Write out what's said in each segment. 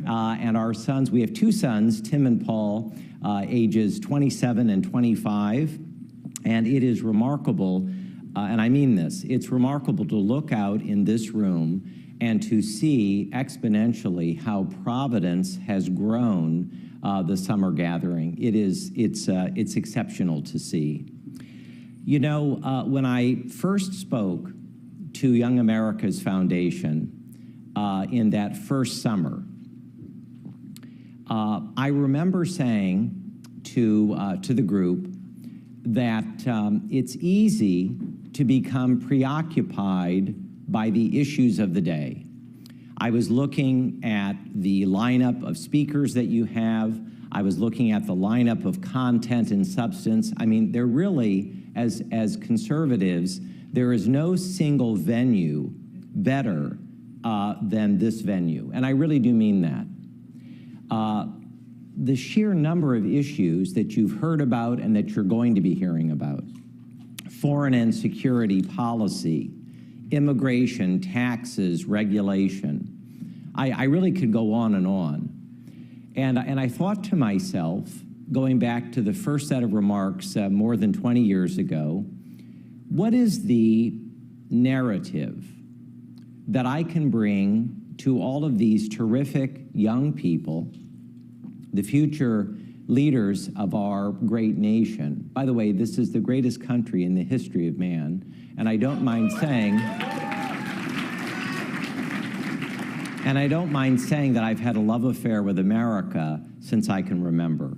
And our sons, we have two sons, Tim and Paul, ages 27 and 25. And it is remarkable, and I mean this, it's remarkable to look out in this room and to see exponentially how Providence has grown the summer gathering. It's exceptional to see. You know, when I first spoke to Young America's Foundation in that first summer, I remember saying to the group that it's easy to become preoccupied by the issues of the day. I was looking at the lineup of speakers that you have. I was looking at the lineup of content and substance. I mean, they're really, as conservatives, there is no single venue better than this venue, and I really do mean that. The sheer number of issues that you've heard about and that you're going to be hearing about, foreign and security policy, immigration, taxes, regulation. I really could go on and on. And I thought to myself, going back to the first set of remarks more than 20 years ago, what is the narrative that I can bring to all of these terrific young people, the future leaders of our great nation? By the way, this is the greatest country in the history of man, and I don't mind saying, that I've had a love affair with America since I can remember.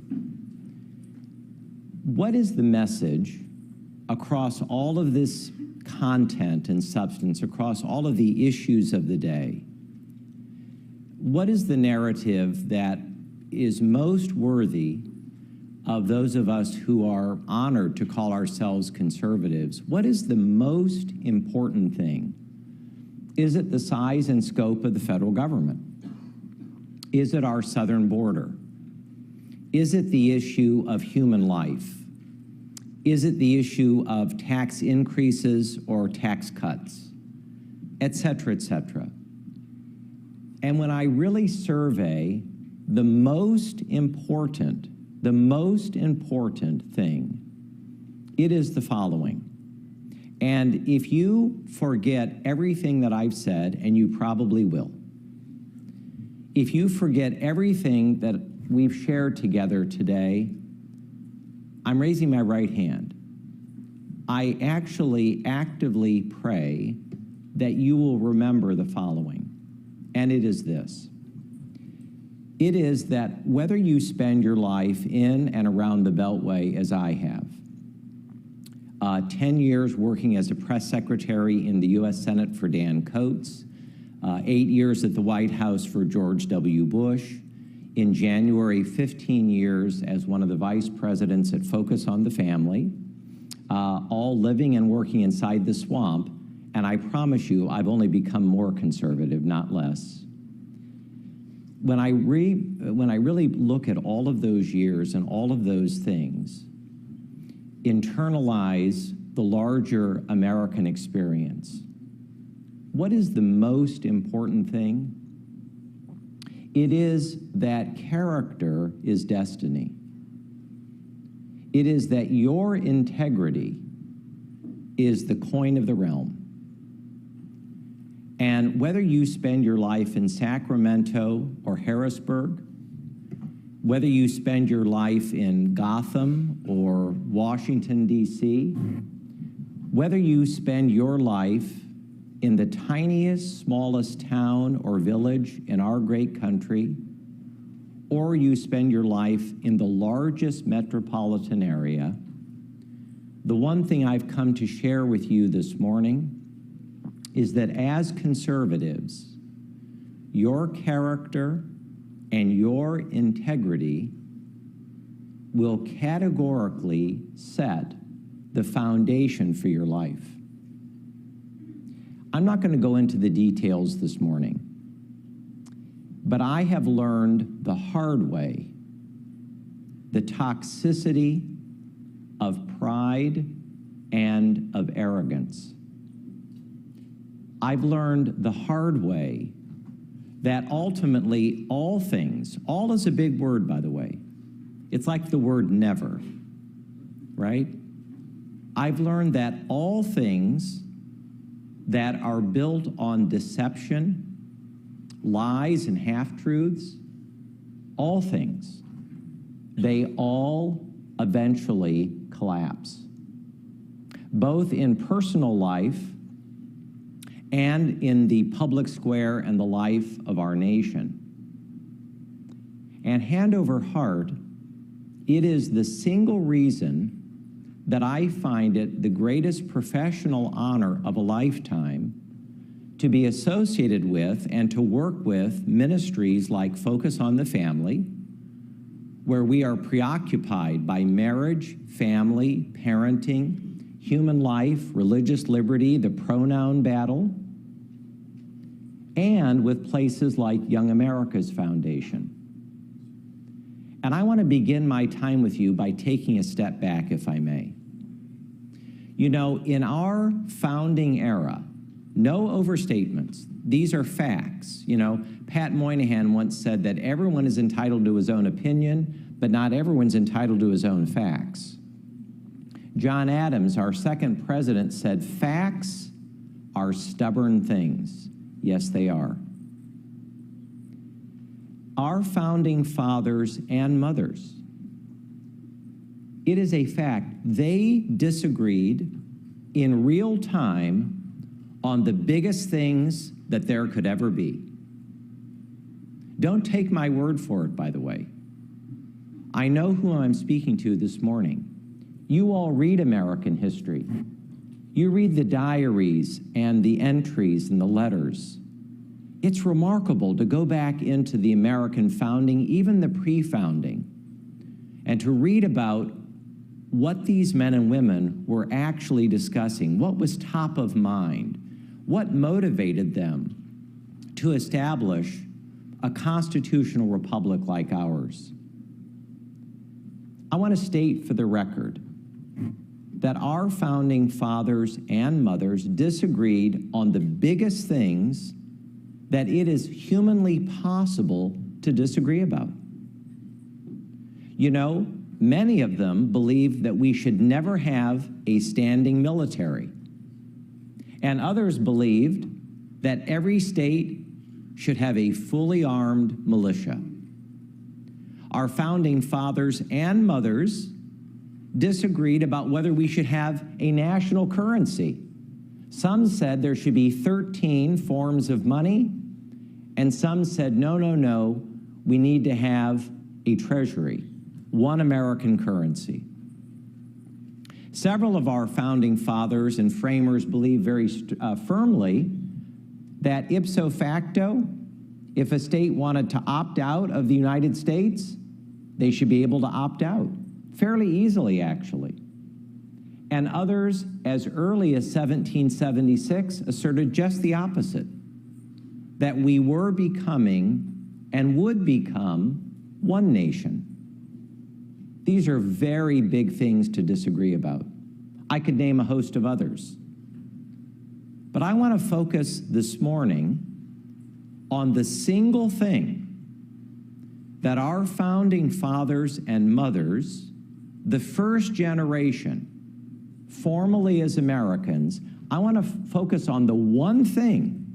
What is the message across all of this content and substance, across all of the issues of the day? What is the narrative that is most worthy of those of us who are honored to call ourselves conservatives? What is the most important thing? Is it the size and scope of the federal government? Is it our southern border? Is it the issue of human life? Is it the issue of tax increases or tax cuts, et cetera, et cetera? And when I really survey the most important thing, it is the following. And if you forget everything that I've said, and you probably will, if you forget everything that we've shared together today, I'm raising my right hand. I actually actively pray that you will remember the following, and it is this. It is that whether you spend your life in and around the Beltway, as I have, 10 years working as a press secretary in the U.S. Senate for Dan Coates, 8 years at the White House for George W. Bush, in January, 15 years as one of the vice presidents at Focus on the Family, all living and working inside the swamp, and I promise you, I've only become more conservative, not less. When I really look at all of those years and all of those things, internalize the larger American experience, what is the most important thing? It is that character is destiny. It is that your integrity is the coin of the realm. And whether you spend your life in Sacramento or Harrisburg, whether you spend your life in Gotham or Washington, D.C., whether you spend your life in the tiniest, smallest town or village in our great country, or you spend your life in the largest metropolitan area, the one thing I've come to share with you this morning is that as conservatives, your character and your integrity will categorically set the foundation for your life. I'm not going to go into the details this morning, but I have learned the hard way the toxicity of pride and of arrogance. I've learned the hard way that ultimately all things, all is a big word, by the way. It's like the word never, right? I've learned that all things that are built on deception, lies, and half-truths, all things, they all eventually collapse, both in personal life and in the public square and the life of our nation. And hand over heart, it is the single reason that I find it the greatest professional honor of a lifetime to be associated with and to work with ministries like Focus on the Family, where we are preoccupied by marriage, family, parenting, human life, religious liberty, the pronoun battle, and with places like Young America's Foundation. And I want to begin my time with you by taking a step back, if I may. You know, in our founding era, no overstatements, these are facts. You know, Pat Moynihan once said that everyone is entitled to his own opinion, but not everyone's entitled to his own facts. John Adams, our second president, said, "Facts are stubborn things." Yes, they are. Our founding fathers and mothers, it is a fact, they disagreed in real time on the biggest things that there could ever be. Don't take my word for it, by the way. I know who I'm speaking to this morning. You all read American history. You read the diaries and the entries and the letters. It's remarkable to go back into the American founding, even the pre-founding, and to read about what these men and women were actually discussing, what was top of mind, what motivated them to establish a constitutional republic like ours. I want to state for the record that our founding fathers and mothers disagreed on the biggest things that it is humanly possible to disagree about. You know, many of them believed that we should never have a standing military, and others believed that every state should have a fully armed militia. Our founding fathers and mothers disagreed about whether we should have a national currency. Some said there should be 13 forms of money, and some said, no, we need to have a treasury, one American currency. Several of our founding fathers and framers believed very firmly that ipso facto, if a state wanted to opt out of the United States, they should be able to opt out, fairly easily, actually. And others, as early as 1776, asserted just the opposite, that we were becoming and would become one nation. These are very big things to disagree about. I could name a host of others. But I want to focus this morning on the single thing that our founding fathers and mothers, the first generation, formally as Americans, I want to focus on the one thing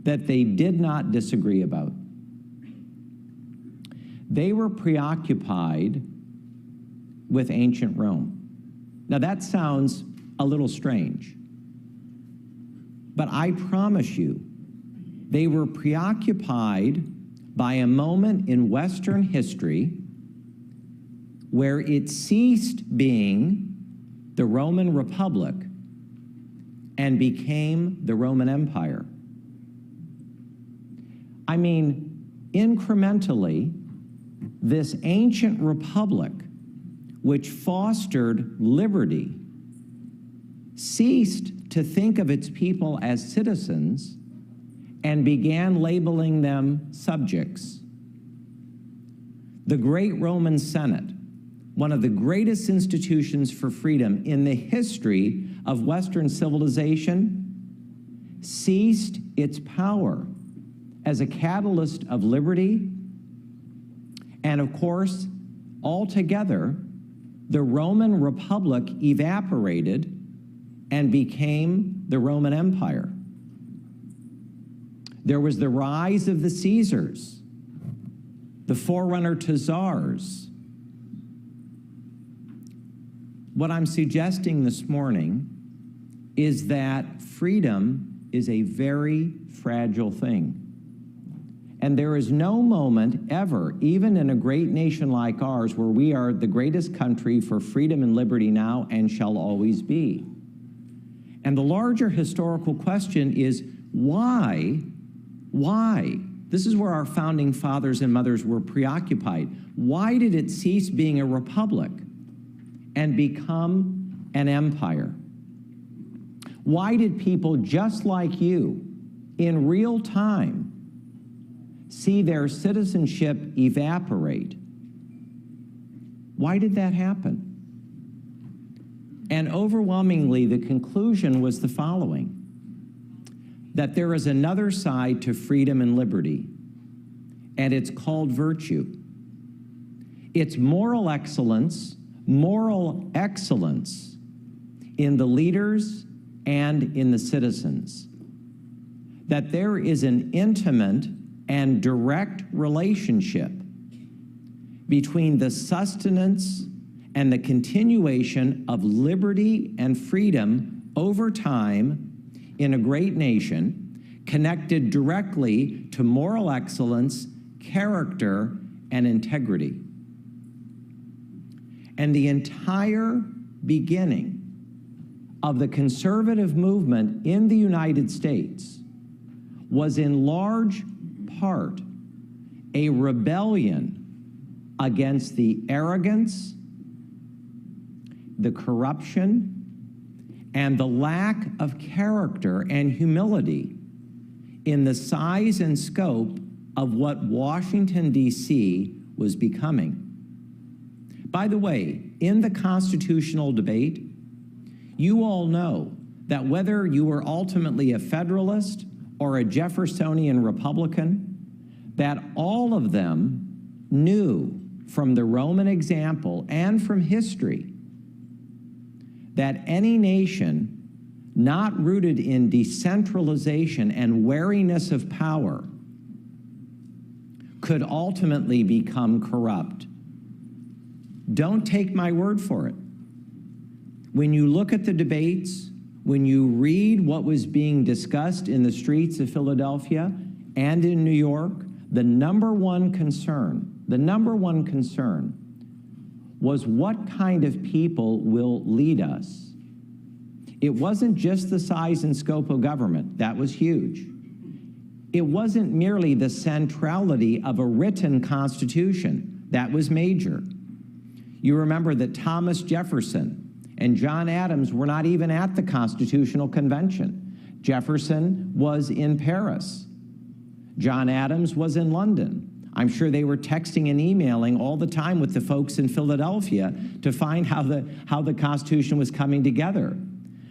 that they did not disagree about. They were preoccupied with ancient Rome. Now that sounds a little strange, but I promise you, they were preoccupied by a moment in Western history where it ceased being the Roman Republic and became the Roman Empire. I mean, incrementally, this ancient republic, which fostered liberty, ceased to think of its people as citizens and began labeling them subjects. The great Roman Senate, one of the greatest institutions for freedom in the history of Western civilization, ceased its power as a catalyst of liberty. And of course, altogether, the Roman Republic evaporated and became the Roman Empire. There was the rise of the Caesars, the forerunner to czars. What I'm suggesting this morning is that freedom is a very fragile thing. And there is no moment ever, even in a great nation like ours, where we are the greatest country for freedom and liberty now and shall always be. And the larger historical question is, why? Why? This is where our founding fathers and mothers were preoccupied. Why did it cease being a republic and become an empire? Why did people just like you, in real time, see their citizenship evaporate? Why did that happen? And overwhelmingly, the conclusion was the following: that there is another side to freedom and liberty, and it's called virtue. It's moral excellence in the leaders and in the citizens. That there is an intimate and direct relationship between the sustenance and the continuation of liberty and freedom over time in a great nation, connected directly to moral excellence, character, and integrity. And the entire beginning of the conservative movement in the United States was in large part a rebellion against the arrogance, the corruption, and the lack of character and humility in the size and scope of what Washington, D.C. was becoming. By the way, in the constitutional debate, you all know that whether you were ultimately a Federalist or a Jeffersonian Republican, that all of them knew from the Roman example and from history that any nation not rooted in decentralization and wariness of power could ultimately become corrupt. Don't take my word for it. When you look at the debates, when you read what was being discussed in the streets of Philadelphia and in New York, the number one concern was what kind of people will lead us. It wasn't just the size and scope of government. That was huge. It wasn't merely the centrality of a written constitution. That was major. You remember that Thomas Jefferson and John Adams were not even at the Constitutional Convention. Jefferson was in Paris. John Adams was in London. I'm sure they were texting and emailing all the time with the folks in Philadelphia to find how the Constitution was coming together.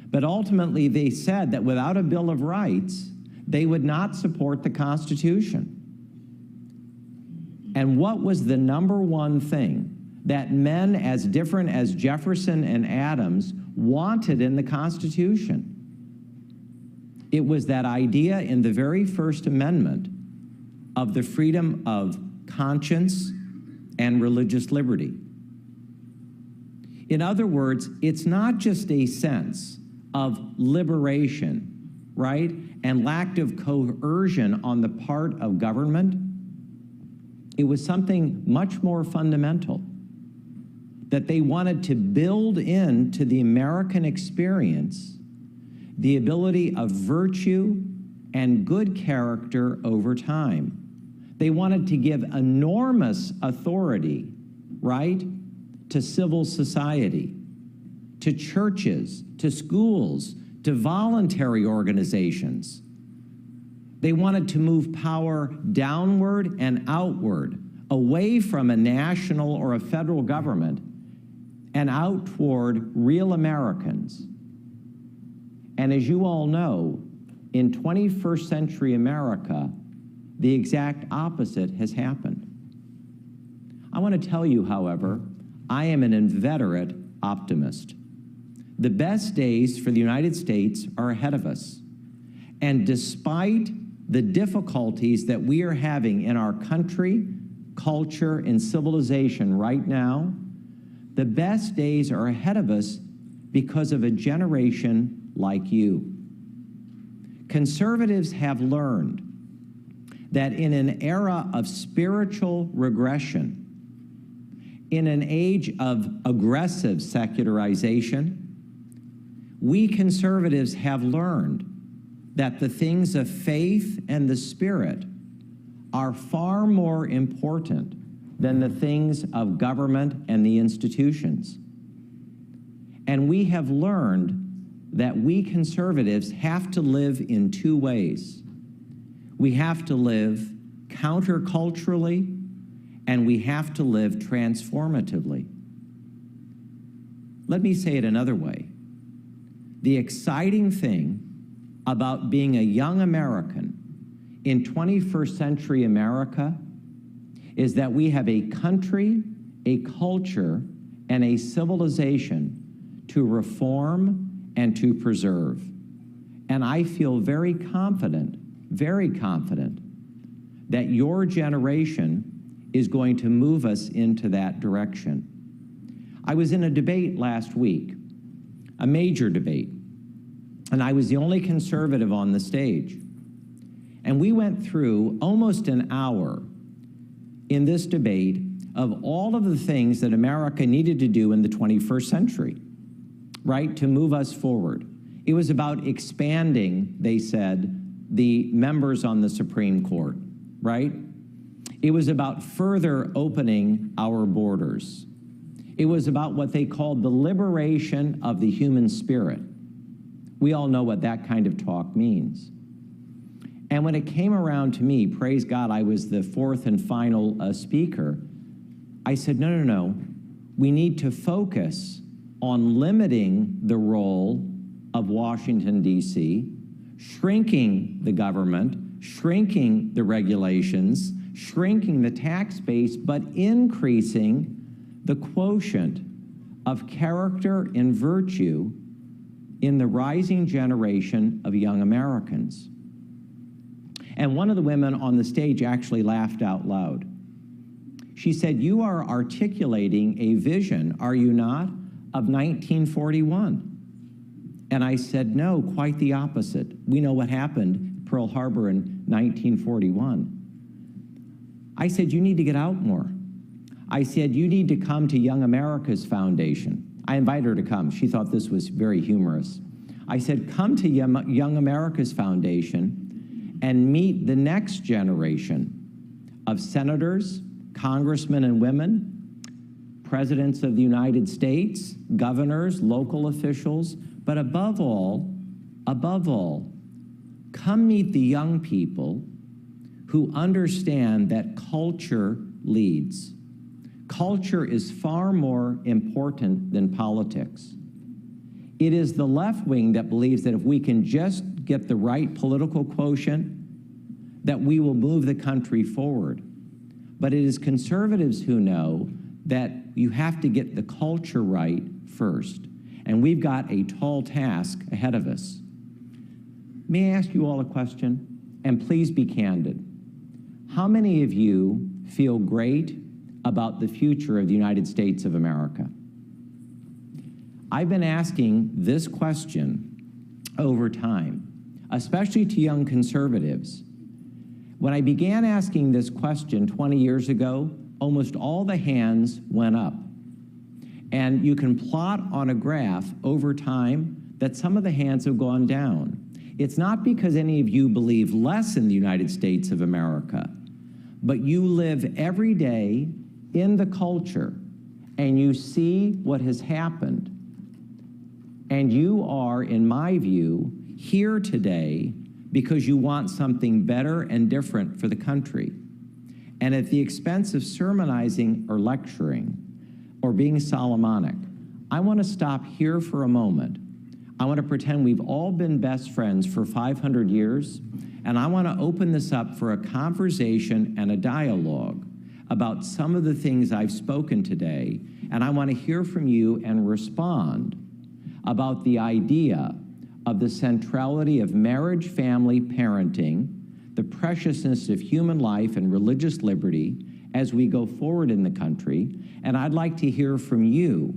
But ultimately, they said that without a Bill of Rights, they would not support the Constitution. And what was the number one thing that men as different as Jefferson and Adams wanted in the Constitution? It was that idea in the very First Amendment of the freedom of conscience and religious liberty. In other words, it's not just a sense of liberation, right, and lack of coercion on the part of government. It was something much more fundamental, that they wanted to build into the American experience the ability of virtue and good character over time. They wanted to give enormous authority, right, to civil society, to churches, to schools, to voluntary organizations. They wanted to move power downward and outward, away from a national or a federal government, and out toward real Americans. And as you all know, in 21st century America, the exact opposite has happened. I want to tell you, however, I am an inveterate optimist. The best days for the United States are ahead of us. And despite the difficulties that we are having in our country, culture, and civilization right now, the best days are ahead of us because of a generation like you. Conservatives have learned that in an era of spiritual regression, in an age of aggressive secularization, we conservatives have learned that the things of faith and the Spirit are far more important than the things of government and the institutions. And we have learned that we conservatives have to live in two ways. We have to live counterculturally, and we have to live transformatively. Let me say it another way. The exciting thing about being a young American in 21st century America is that we have a country, a culture, and a civilization to reform and to preserve. And I feel very confident that your generation is going to move us into that direction. I was in a debate last week, a major debate, and I was the only conservative on the stage. And we went through almost an hour in this debate of all of the things that America needed to do in the 21st century, right, to move us forward. It was about expanding, they said, the members on the Supreme Court, right? It was about further opening our borders. It was about what they called the liberation of the human spirit. We all know what that kind of talk means. And when it came around to me, praise God, I was the fourth and final speaker, I said, no. We need to focus on limiting the role of Washington, D.C., shrinking the government, shrinking the regulations, shrinking the tax base, but increasing the quotient of character and virtue in the rising generation of young Americans. And one of the women on the stage actually laughed out loud. She said, "You are articulating a vision, are you not, of 1941? And I said, no, quite the opposite. We know what happened at Pearl Harbor in 1941. I said, you need to get out more. I said, you need to come to Young America's Foundation. I invited her to come. She thought this was very humorous. I said, come to Young America's Foundation and meet the next generation of senators, congressmen and women, presidents of the United States, governors, local officials, but above all, come meet the young people who understand that culture leads. Culture is far more important than politics. It is the left wing that believes that if we can just get the right political quotient, that we will move the country forward. But it is conservatives who know that you have to get the culture right first. And we've got a tall task ahead of us. May I ask you all a question? And please be candid. How many of you feel great about the future of the United States of America? I've been asking this question over time, especially to young conservatives. When I began asking this question 20 years ago, almost all the hands went up. And you can plot on a graph over time that some of the hands have gone down. It's not because any of you believe less in the United States of America, but you live every day in the culture and you see what has happened. And you are, in my view, here today because you want something better and different for the country. And at the expense of sermonizing or lecturing or being Solomonic, I want to stop here for a moment. I want to pretend we've all been best friends for 500 years, and I want to open this up for a conversation and a dialogue about some of the things I've spoken today, and I want to hear from you and respond about the idea of the centrality of marriage, family, parenting, the preciousness of human life and religious liberty as we go forward in the country. And I'd like to hear from you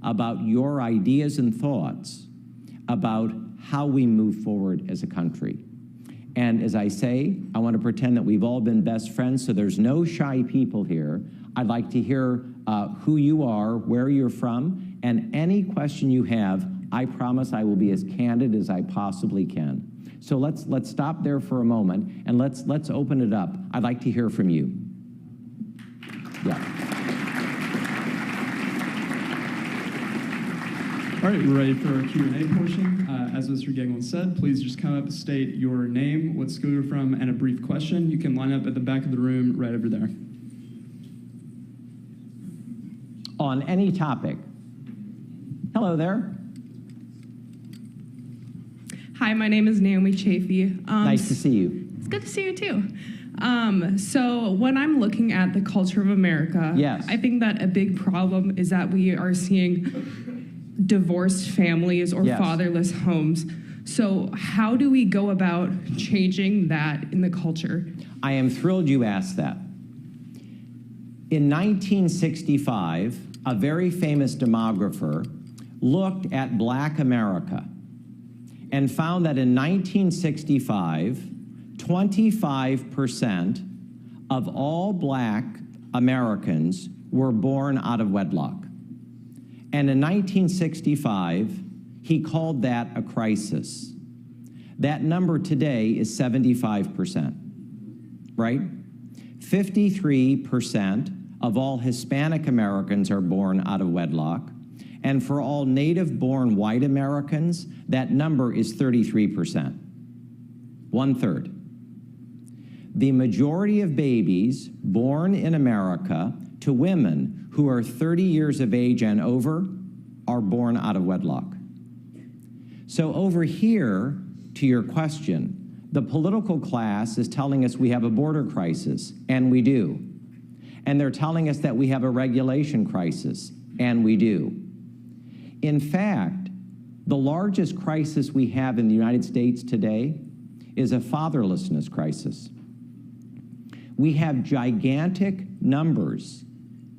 about your ideas and thoughts about how we move forward as a country. And as I say, I want to pretend that we've all been best friends, so there's no shy people here. I'd like to hear who you are, where you're from, and any question you have. I promise I will be as candid as I possibly can. So let's stop there for a moment, and let's open it up. I'd like to hear from you. Yeah. All right, we're ready for our Q&A portion. As Mr. Gagnon said, please just come up, state your name, what school you're from, and a brief question. You can line up at the back of the room right over there. On any topic. Hello there. Hi, my name is Naomi Chafee. Nice to see you. It's good to see you too. So when I'm looking at the culture of America, yes, I think that a big problem is that we are seeing divorced families or yes, fatherless homes. So how do we go about changing that in the culture? I am thrilled you asked that. In 1965, a very famous demographer looked at Black America and found that in 1965, 25% of all Black Americans were born out of wedlock. And in 1965, he called that a crisis. That number today is 75%, right? 53% of all Hispanic Americans are born out of wedlock. And for all native-born white Americans, that number is 33%, 1/3. The majority of babies born in America to women who are 30 years of age and over are born out of wedlock. So over here, to your question, the political class is telling us we have a border crisis, and we do. And they're telling us that we have a regulation crisis, and we do. In fact, the largest crisis we have in the United States today is a fatherlessness crisis. We have gigantic numbers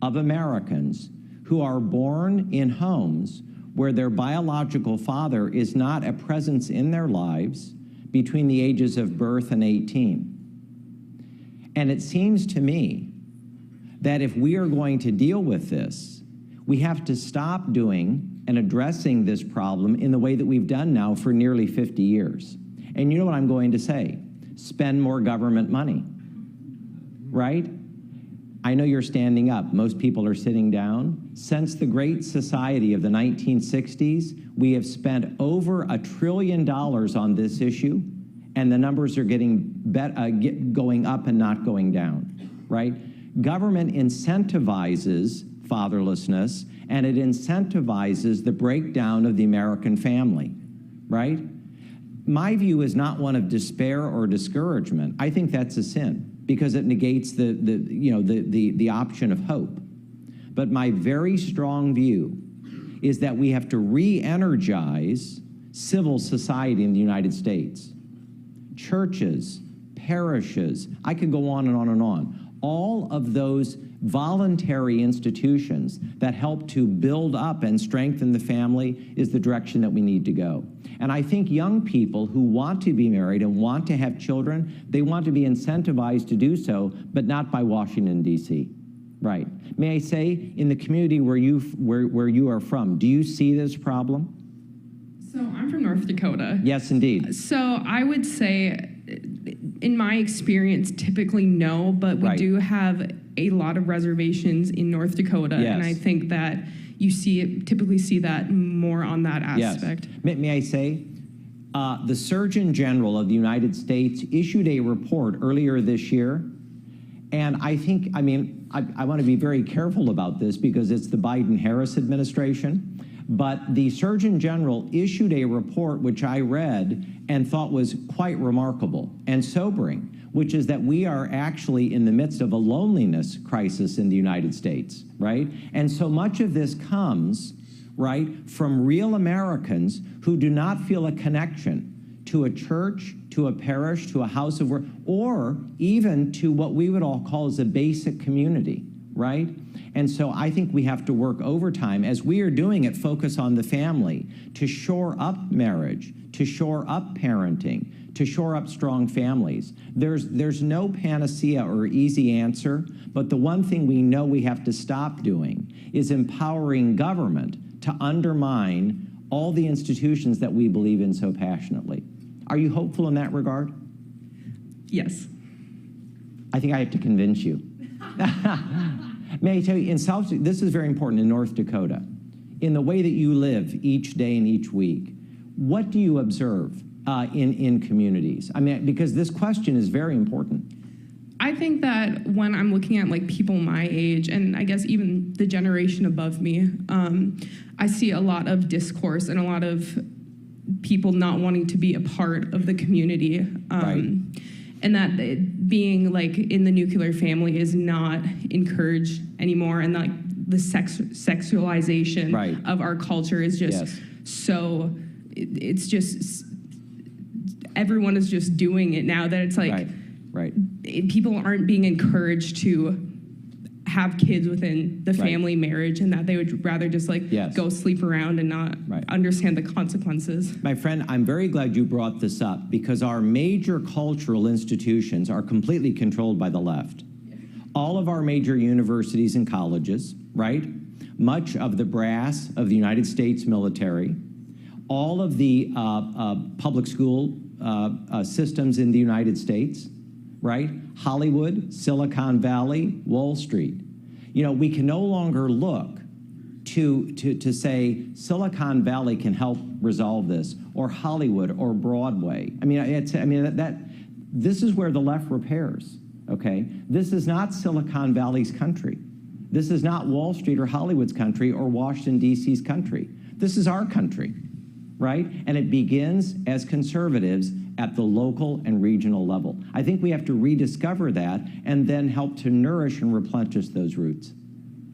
of Americans who are born in homes where their biological father is not a presence in their lives between the ages of birth and 18. And it seems to me that if we are going to deal with this, we have to stop doing and addressing this problem in the way that we've done now for nearly 50 years. And you know what I'm going to say? Spend more government money, right? I know you're standing up. Most people are sitting down. Since the Great Society of the 1960s, we have spent over $1 trillion on this issue, and the numbers are going up and not going down, right? Government incentivizes fatherlessness, and it incentivizes the breakdown of the American family, right? My view is not one of despair or discouragement. I think that's a sin, because it negates the option of hope. But my very strong view is that we have to re-energize civil society in the United States. Churches, parishes, I could go on and on and on. All of those voluntary institutions that help to build up and strengthen the family is the direction that we need to go. And I think young people who want to be married and want to have children, they want to be incentivized to do so, but not by Washington, D.C. Right. May I say, in the community where you are from, do you see this problem? So I'm from North Dakota. Yes, indeed. So I would say, in my experience, typically no, but we do have a lot of reservations in North Dakota, yes, and I think that you typically see that more on that aspect. Yes. May I say, the Surgeon General of the United States issued a report earlier this year, and I think, I want to be very careful about this because it's the Biden-Harris administration, But the Surgeon General issued a report which I read and thought was quite remarkable and sobering, which is that we are actually in the midst of a loneliness crisis in the United States, right? And so much of this comes, right, from real Americans who do not feel a connection to a church, to a parish, to a house of worship, or even to what we would all call as a basic community, right? And so I think we have to work overtime, as we are doing at Focus on the Family, to shore up marriage, to shore up parenting, to shore up strong families. There's no panacea or easy answer, but the one thing we know we have to stop doing is empowering government to undermine all the institutions that we believe in so passionately. Are you hopeful in that regard? Yes. I think I have to convince you. May I tell you, this is very important in North Dakota, in the way that you live each day and each week, what do you observe in communities? I mean, because this question is very important. I think that when I'm looking at like people my age, and I guess even the generation above me, I see a lot of discourse and a lot of people not wanting to be a part of the community. Right. And that being like in the nuclear family is not encouraged anymore, and like the sexualization right. of our culture is just yes. so, it's just, everyone is just doing it now that it's like, right. Right. People aren't being encouraged to have kids within the family marriage, and that they would rather just like yes. go sleep around and not understand the consequences. My friend, I'm very glad you brought this up, because our major cultural institutions are completely controlled by the left. All of our major universities and colleges, right? Much of the brass of the United States military, all of the public school systems in the United States, right? Hollywood, Silicon Valley, Wall Street. You know, we can no longer look to say Silicon Valley can help resolve this, or Hollywood, or Broadway. I mean, this is where the left repairs, okay? This is not Silicon Valley's country. This is not Wall Street or Hollywood's country or Washington, D.C.'s country. This is our country, right? And it begins as conservatives at the local and regional level. I think we have to rediscover that and then help to nourish and replenish those roots.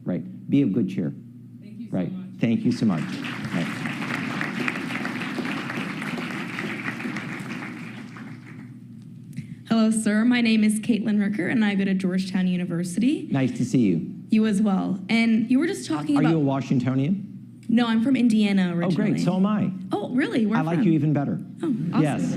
Right. Be of good cheer. Thank you so right. much. Thank you so much. Right. Hello, sir. My name is Caitlin Ricker, and I go to Georgetown University. Nice to see you. You as well. And you were just talking about... Are you a Washingtonian? No, I'm from Indiana originally. Oh, great. So am I. Oh, really? Where I like you even better. Oh, awesome. Yes.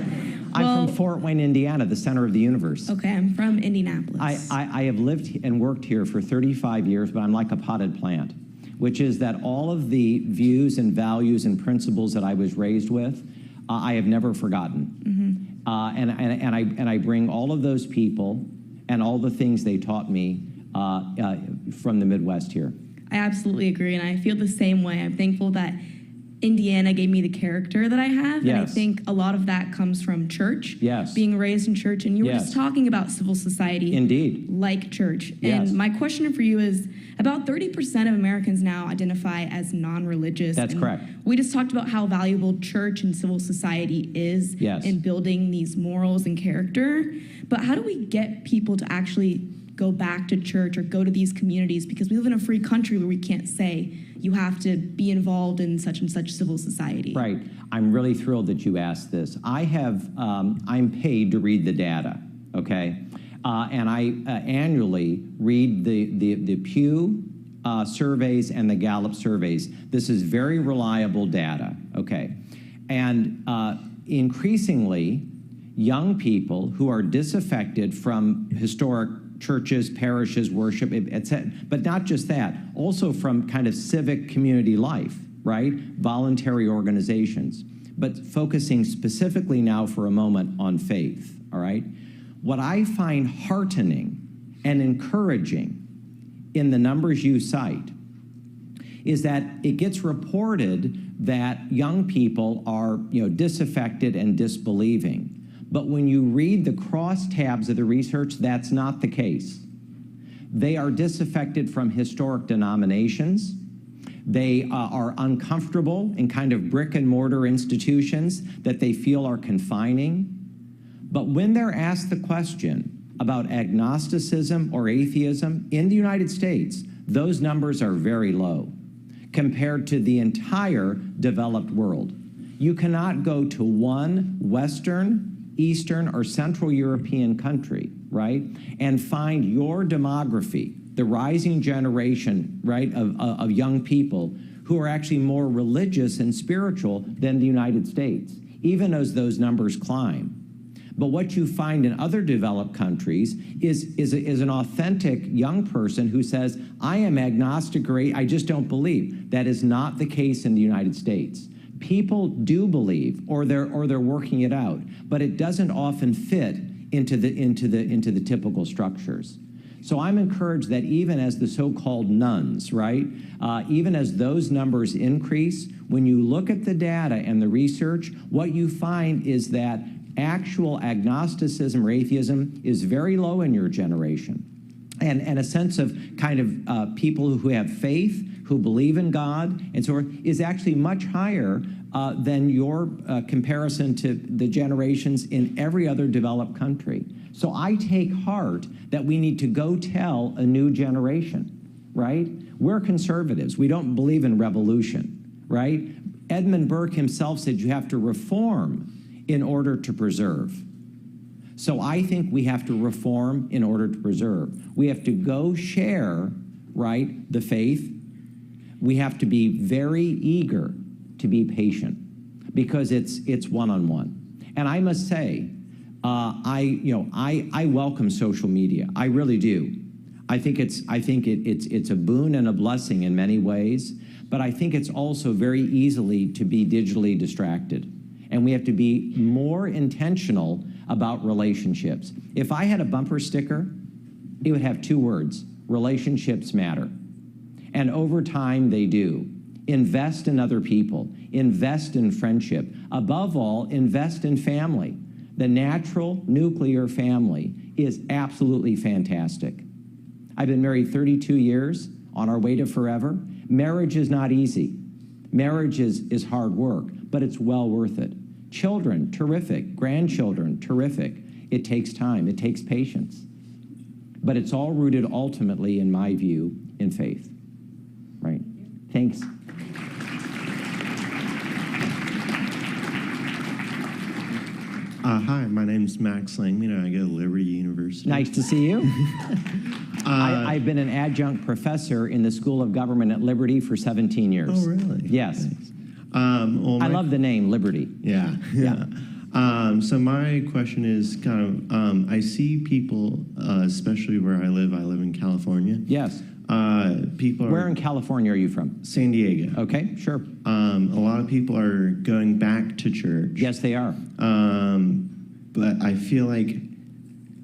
I'm from Fort Wayne, Indiana, the center of the universe. Okay, I'm from Indianapolis. I have lived and worked here for 35 years, but I'm like a potted plant, which is that all of the views and values and principles that I was raised with, I have never forgotten. Mm-hmm. And I bring all of those people and all the things they taught me from the Midwest here. I absolutely agree, and I feel the same way. I'm thankful that Indiana gave me the character that I have, yes. and I think a lot of that comes from church, yes. being raised in church, and you were yes. just talking about civil society. Indeed. Like church. Yes. And my question for you is, about 30% of Americans now identify as non-religious. That's correct. We just talked about how valuable church and civil society is yes. in building these morals and character, but how do we get people to actually go back to church or go to these communities, because we live in a free country where we can't say you have to be involved in such and such civil society. Right. I'm really thrilled that you asked this. I'm paid to read the data, okay? And I annually read the Pew surveys and the Gallup surveys. This is very reliable data, okay? And increasingly, young people who are disaffected from historic churches, parishes, worship, etc. But not just that, also from kind of civic community life, right? Voluntary organizations. But focusing specifically now for a moment on faith, all right? What I find heartening and encouraging in the numbers you cite is that it gets reported that young people are, disaffected and disbelieving. But when you read the crosstabs of the research, that's not the case. They are disaffected from historic denominations. They are uncomfortable in kind of brick and mortar institutions that they feel are confining. But when they're asked the question about agnosticism or atheism in the United States, those numbers are very low compared to the entire developed world. You cannot go to one Western, Eastern, or Central European country, right, and find your demography, the rising generation, right, of young people who are actually more religious and spiritual than the United States, even as those numbers climb. But what you find in other developed countries is an authentic young person who says, I am agnostic or I just don't believe. That is not the case in the United States. People do believe, or they're working it out, but it doesn't often fit into the typical structures. So I'm encouraged that even as the so-called nuns, right, even as those numbers increase, when you look at the data and the research, what you find is that actual agnosticism or atheism is very low in your generation. And a sense of kind of people who have faith, who believe in God, and so forth, is actually much higher than your comparison to the generations in every other developed country. So I take heart that we need to go tell a new generation, right? We're conservatives. We don't believe in revolution, right? Edmund Burke himself said you have to reform in order to preserve. So I think we have to reform in order to preserve. We have to go share, right, the faith. We have to be very eager to be patient because it's one-on-one. And I must say, I welcome social media. I really do. I think it's a boon and a blessing in many ways, but I think it's also very easily to be digitally distracted. And we have to be more intentional about relationships. If I had a bumper sticker, it would have two words: relationships matter. And over time, they do. Invest in other people. Invest in friendship. Above all, invest in family. The natural nuclear family is absolutely fantastic. I've been married 32 years, on our way to forever. Marriage is not easy. Marriage is hard work, but it's well worth it. Children, terrific. Grandchildren, terrific. It takes time. It takes patience. But it's all rooted ultimately, in my view, in faith. Right? Thanks. Hi, my name's Max Langman, and I go to Liberty University. Nice to see you. I've been an adjunct professor in the School of Government at Liberty for 17 years. Oh, really? Yes. Nice. Well, I love the name, Liberty. Yeah. So my question is kind of, I see people, especially where I live in California. Yes. People are... Where in California are you from? San Diego. Okay, sure. A lot of people are going back to church. Yes, they are. But I feel like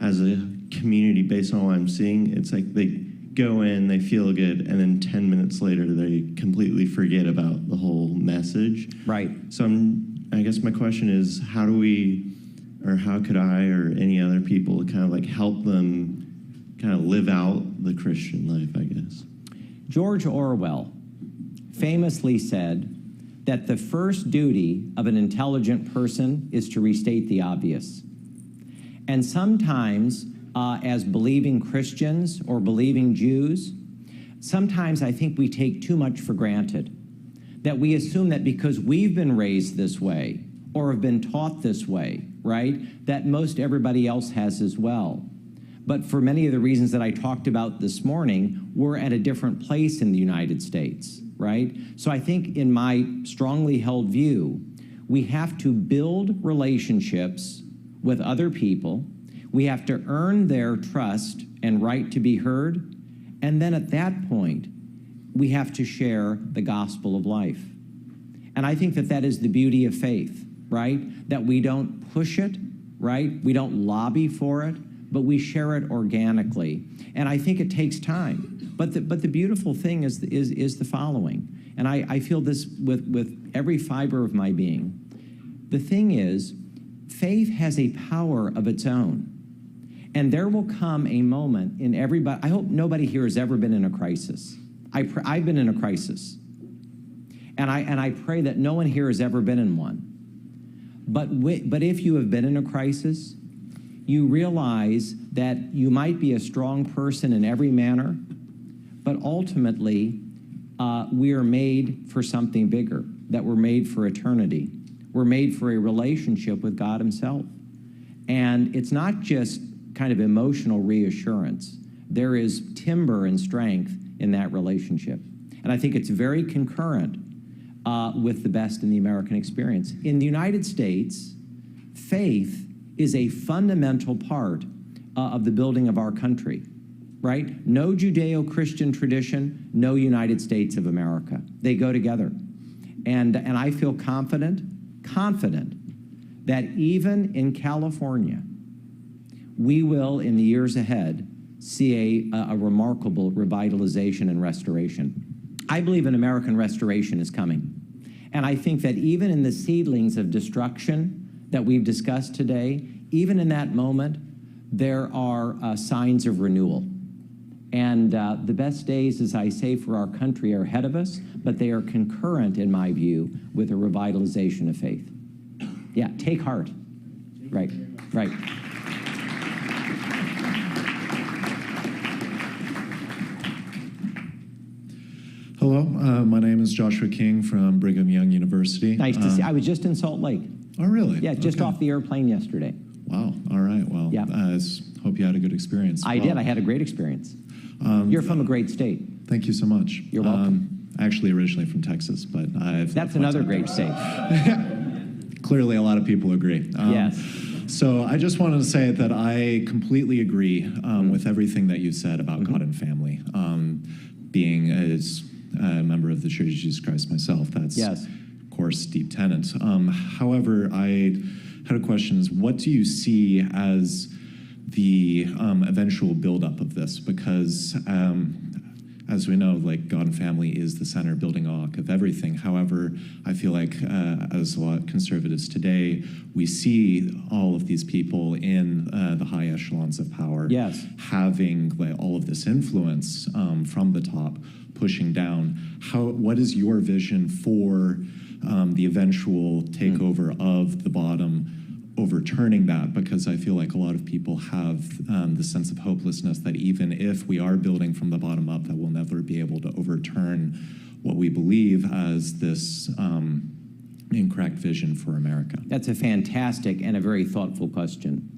as a community, based on what I'm seeing, it's like they go in, they feel good, and then 10 minutes later, they completely forget about the whole message. Right. So I guess my question is, how do we, or how could I or any other people kind of like help them kind of live out the Christian life, I guess? George Orwell famously said that the first duty of an intelligent person is to restate the obvious. And sometimes, as believing Christians or believing Jews, sometimes I think we take too much for granted. That we assume that because we've been raised this way or have been taught this way, right, that most everybody else has as well. But for many of the reasons that I talked about this morning, we're at a different place in the United States, right? So I think in my strongly held view, we have to build relationships with other people. We have to earn their trust and right to be heard. And then at that point, we have to share the gospel of life. And I think that that is the beauty of faith, right? That we don't push it, right? We don't lobby for it, but we share it organically. And I think it takes time. But the beautiful thing is the following, and I feel this with every fiber of my being. The thing is, faith has a power of its own. And there will come a moment in everybody, I hope nobody here has ever been in a crisis. I've been in a crisis, And I pray that no one here has ever been in one. But if you have been in a crisis, you realize that you might be a strong person in every manner, but ultimately, we are made for something bigger, that we're made for eternity. We're made for a relationship with God himself. And it's not just kind of emotional reassurance. There is timber and strength in that relationship. And I think it's very concurrent with the best in the American experience. In the United States, faith is a fundamental part of the building of our country, right? No Judeo-Christian tradition, no United States of America. They go together. And I feel confident that even in California, we will, in the years ahead, see a remarkable revitalization and restoration. I believe an American restoration is coming. And I think that even in the seedlings of destruction that we've discussed today, even in that moment, there are signs of renewal. And the best days, as I say, for our country are ahead of us, but they are concurrent, in my view, with a revitalization of faith. Yeah, take heart. Right, right. Hello, my name is Joshua King from Brigham Young University. Nice to see. I was just in Salt Lake. Oh, really? Yeah, just Okay. off the airplane yesterday. Wow. All right. Well, Yeah. hope you had a good experience. I did. I had a great experience. You're from a great state. Thank you so much. You're welcome. Actually, originally from Texas, but That's another great state. Clearly, a lot of people agree. Yes. So I just wanted to say that I completely agree with everything that you said about God and family. Being as a member of the Church of Jesus Christ myself, that's, Yes. of course, deep tenet. However, I had a question: is what do you see as the eventual buildup of this? Because as we know, like, God and family is the center building block of everything. However, I feel like as a lot of conservatives today, we see all of these people in the high echelons of power, Yes. having like all of this influence from the top, pushing down. What is your vision for the eventual takeover of the bottom, overturning that? Because I feel like a lot of people have the sense of hopelessness that even if we are building from the bottom up, that we'll never be able to overturn what we believe as this incorrect vision for America. That's a fantastic and a very thoughtful question.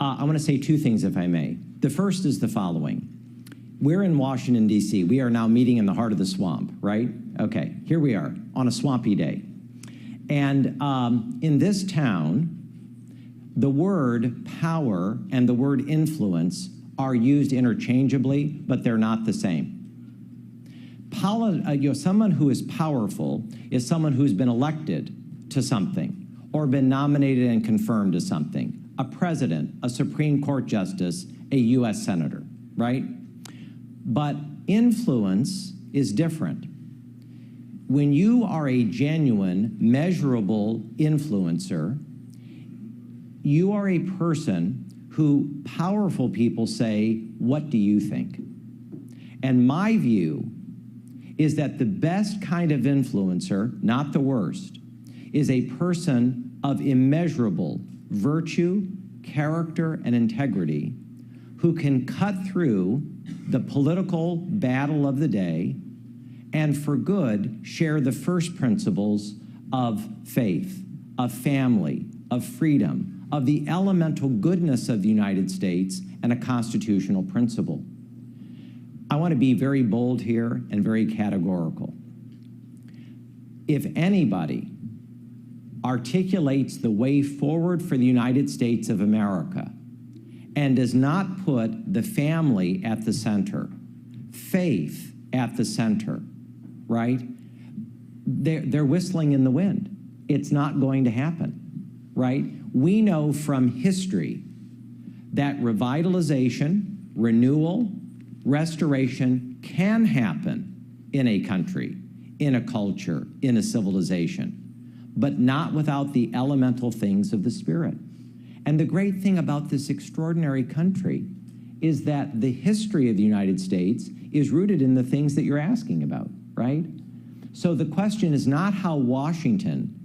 I want to say two things, if I may. The first is the following. We're in Washington, D.C. We are now meeting in the heart of the swamp, right? Okay, here we are on a swampy day. And in this town, the word power and the word influence are used interchangeably, but they're not the same. Someone who is powerful is someone who's been elected to something or been nominated and confirmed to something. A president, a Supreme Court justice, a U.S. senator, right? But influence is different. When you are a genuine, measurable influencer, you are a person who powerful people say, "What do you think?" And my view is that the best kind of influencer, not the worst, is a person of immeasurable virtue, character, and integrity who can cut through the political battle of the day and for good share the first principles of faith, of family, of freedom, of the elemental goodness of the United States and a constitutional principle. I want to be very bold here and very categorical. If anybody articulates the way forward for the United States of America and does not put the family at the center, faith at the center, right? They're whistling in the wind. It's not going to happen, right? We know from history that revitalization, renewal, restoration can happen in a country, in a culture, in a civilization, but not without the elemental things of the Spirit. And the great thing about this extraordinary country is that the history of the United States is rooted in the things that you're asking about, right? So the question is not how Washington,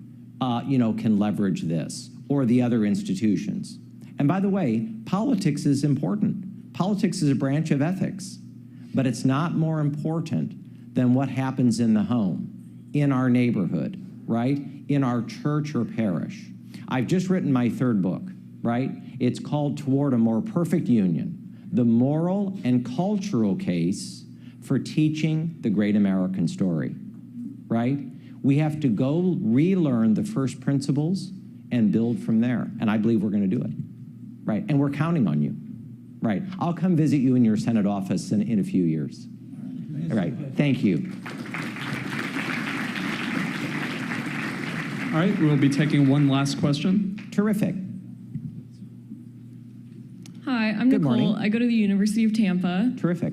can leverage this or the other institutions. And by the way, politics is important. Politics is a branch of ethics, but it's not more important than what happens in the home, in our neighborhood, right? In our church or parish. I've just written my third book, right? It's called Toward a More Perfect Union, the moral and cultural case for teaching the great American story, right? We have to go relearn the first principles and build from there. And I believe we're going to do it, right? And we're counting on you, right? I'll come visit you in your Senate office in a few years. All right, thank you. All right, we'll be taking one last question. Terrific. Hi, I'm Good Nicole. morning. I go to the University of Tampa. Terrific.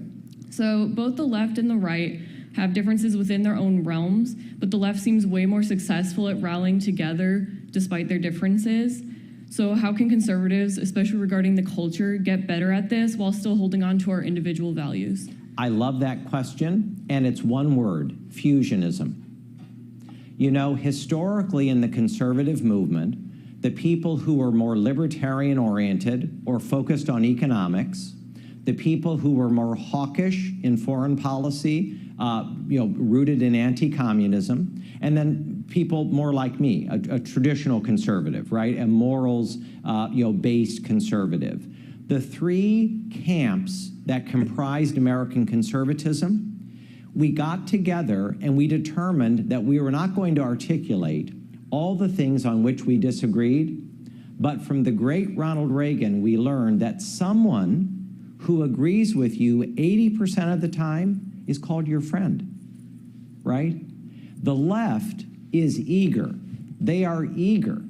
So both the left and the right have differences within their own realms, but the left seems way more successful at rallying together despite their differences. So how can conservatives, especially regarding the culture, get better at this while still holding on to our individual values? I love that question, and it's one word, fusionism. Historically in the conservative movement, the people who were more libertarian-oriented or focused on economics, the people who were more hawkish in foreign policy, rooted in anti-communism, and then people more like me, a traditional conservative, right? A morals, based conservative. The three camps that comprised American conservatism, we got together and we determined that we were not going to articulate all the things on which we disagreed, but from the great Ronald Reagan, we learned that someone who agrees with you 80% of the time is called your friend, right? The left is eager. They are eager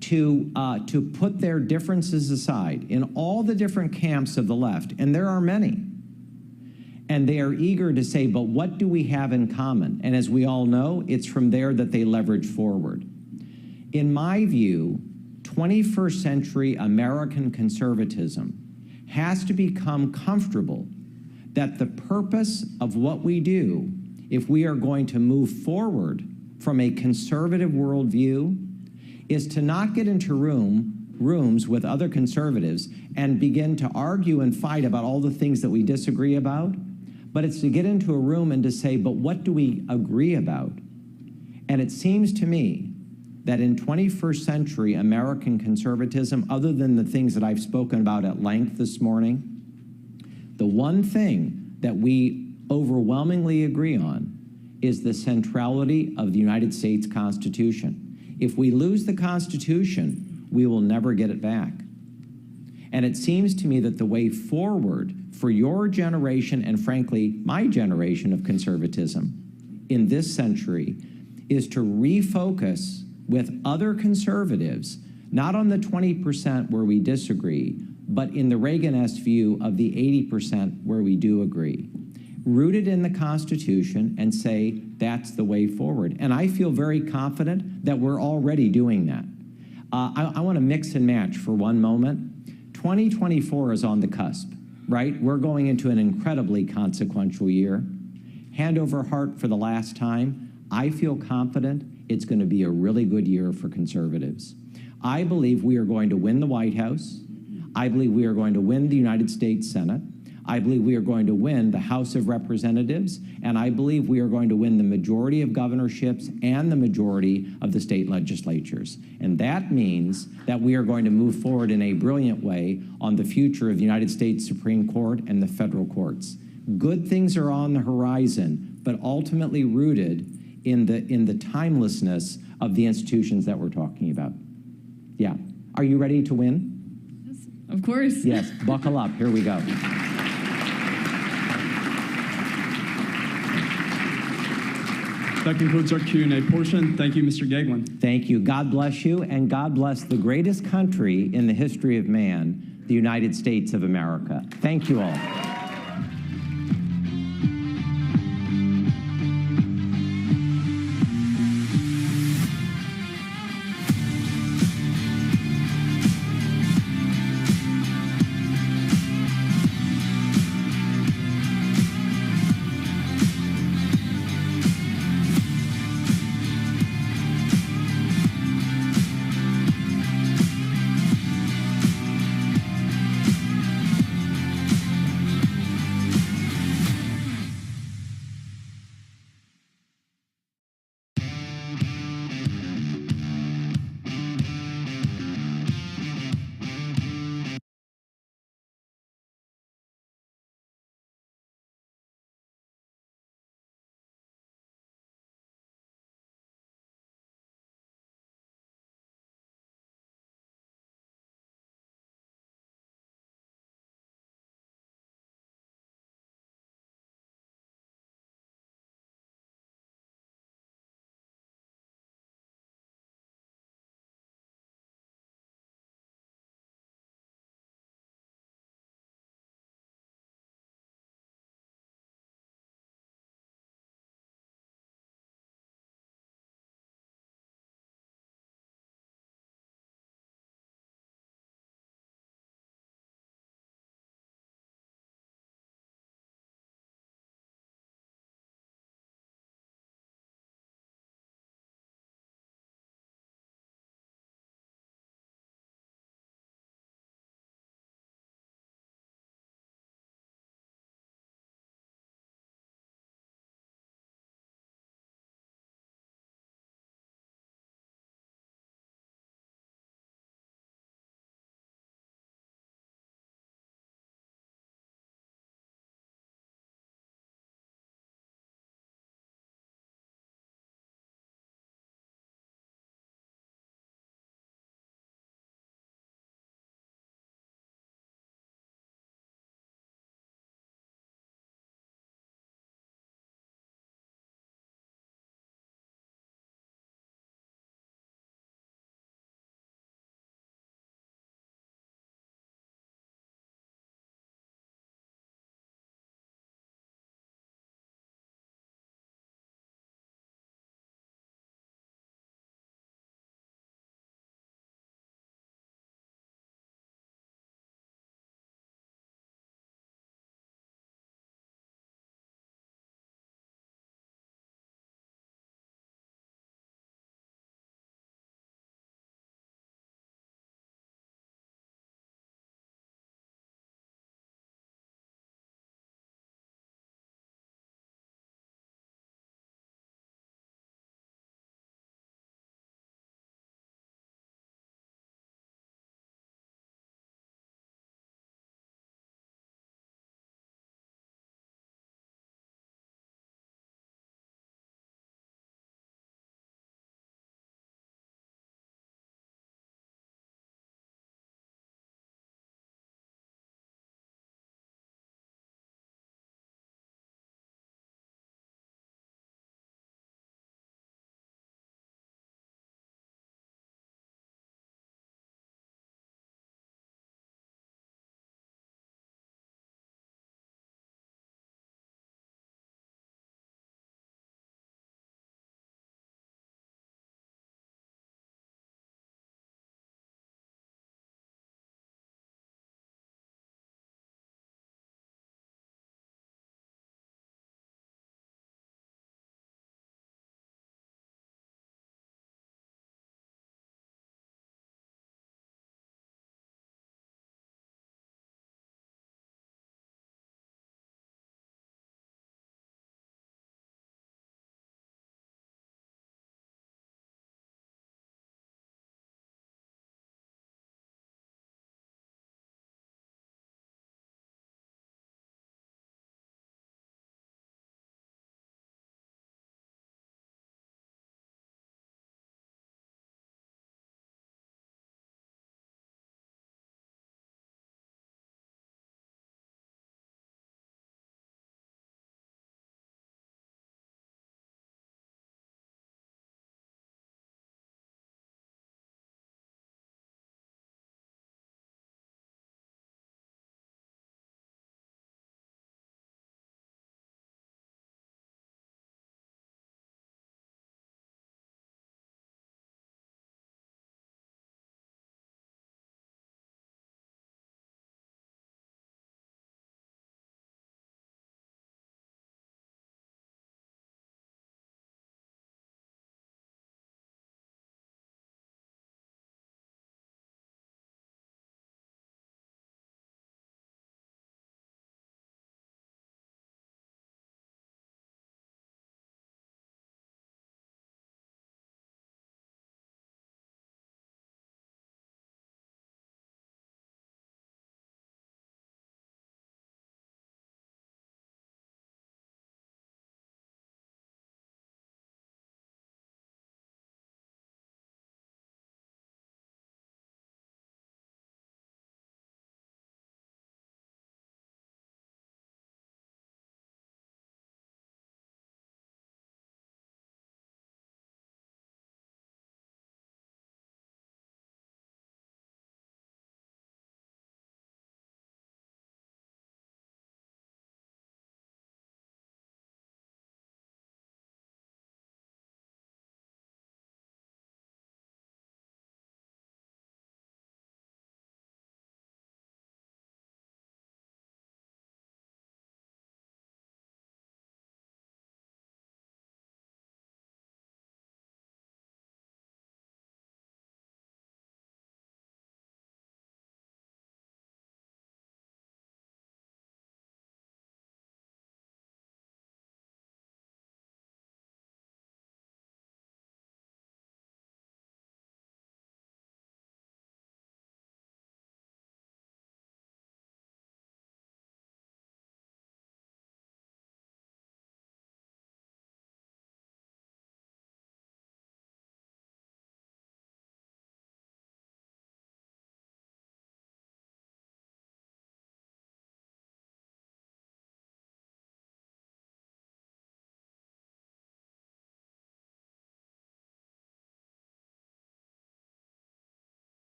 to put their differences aside in all the different camps of the left, and there are many. And they are eager to say, but what do we have in common? And as we all know, it's from there that they leverage forward. In my view, 21st century American conservatism has to become comfortable that the purpose of what we do, if we are going to move forward from a conservative worldview, is to not get into rooms with other conservatives and begin to argue and fight about all the things that we disagree about, but it's to get into a room and to say, but what do we agree about? And it seems to me that in 21st century American conservatism, other than the things that I've spoken about at length this morning, the one thing that we overwhelmingly agree on is the centrality of the United States Constitution. If we lose the Constitution, we will never get it back. And it seems to me that the way forward for your generation, and frankly, my generation of conservatism in this century, is to refocus with other conservatives, not on the 20% where we disagree, but in the Reagan-esque view of the 80% where we do agree. Rooted in the Constitution and say that's the way forward. And I feel very confident that we're already doing that. I want to mix and match for one moment. 2024 is on the cusp, right? We're going into an incredibly consequential year. Hand over heart for the last time, I feel confident it's going to be a really good year for conservatives. I believe we are going to win the White House. I believe we are going to win the United States Senate. I believe we are going to win the House of Representatives, and I believe we are going to win the majority of governorships and the majority of the state legislatures. And that means that we are going to move forward in a brilliant way on the future of the United States Supreme Court and the federal courts. Good things are on the horizon, but ultimately rooted in the timelessness of the institutions that we're talking about. Yeah. Are you ready to win? Yes, of course. Yes. Buckle up. Here we go. That concludes our Q&A portion. Thank you, Mr. Gaglin. Thank you. God bless you, and God bless the greatest country in the history of man, the United States of America. Thank you all.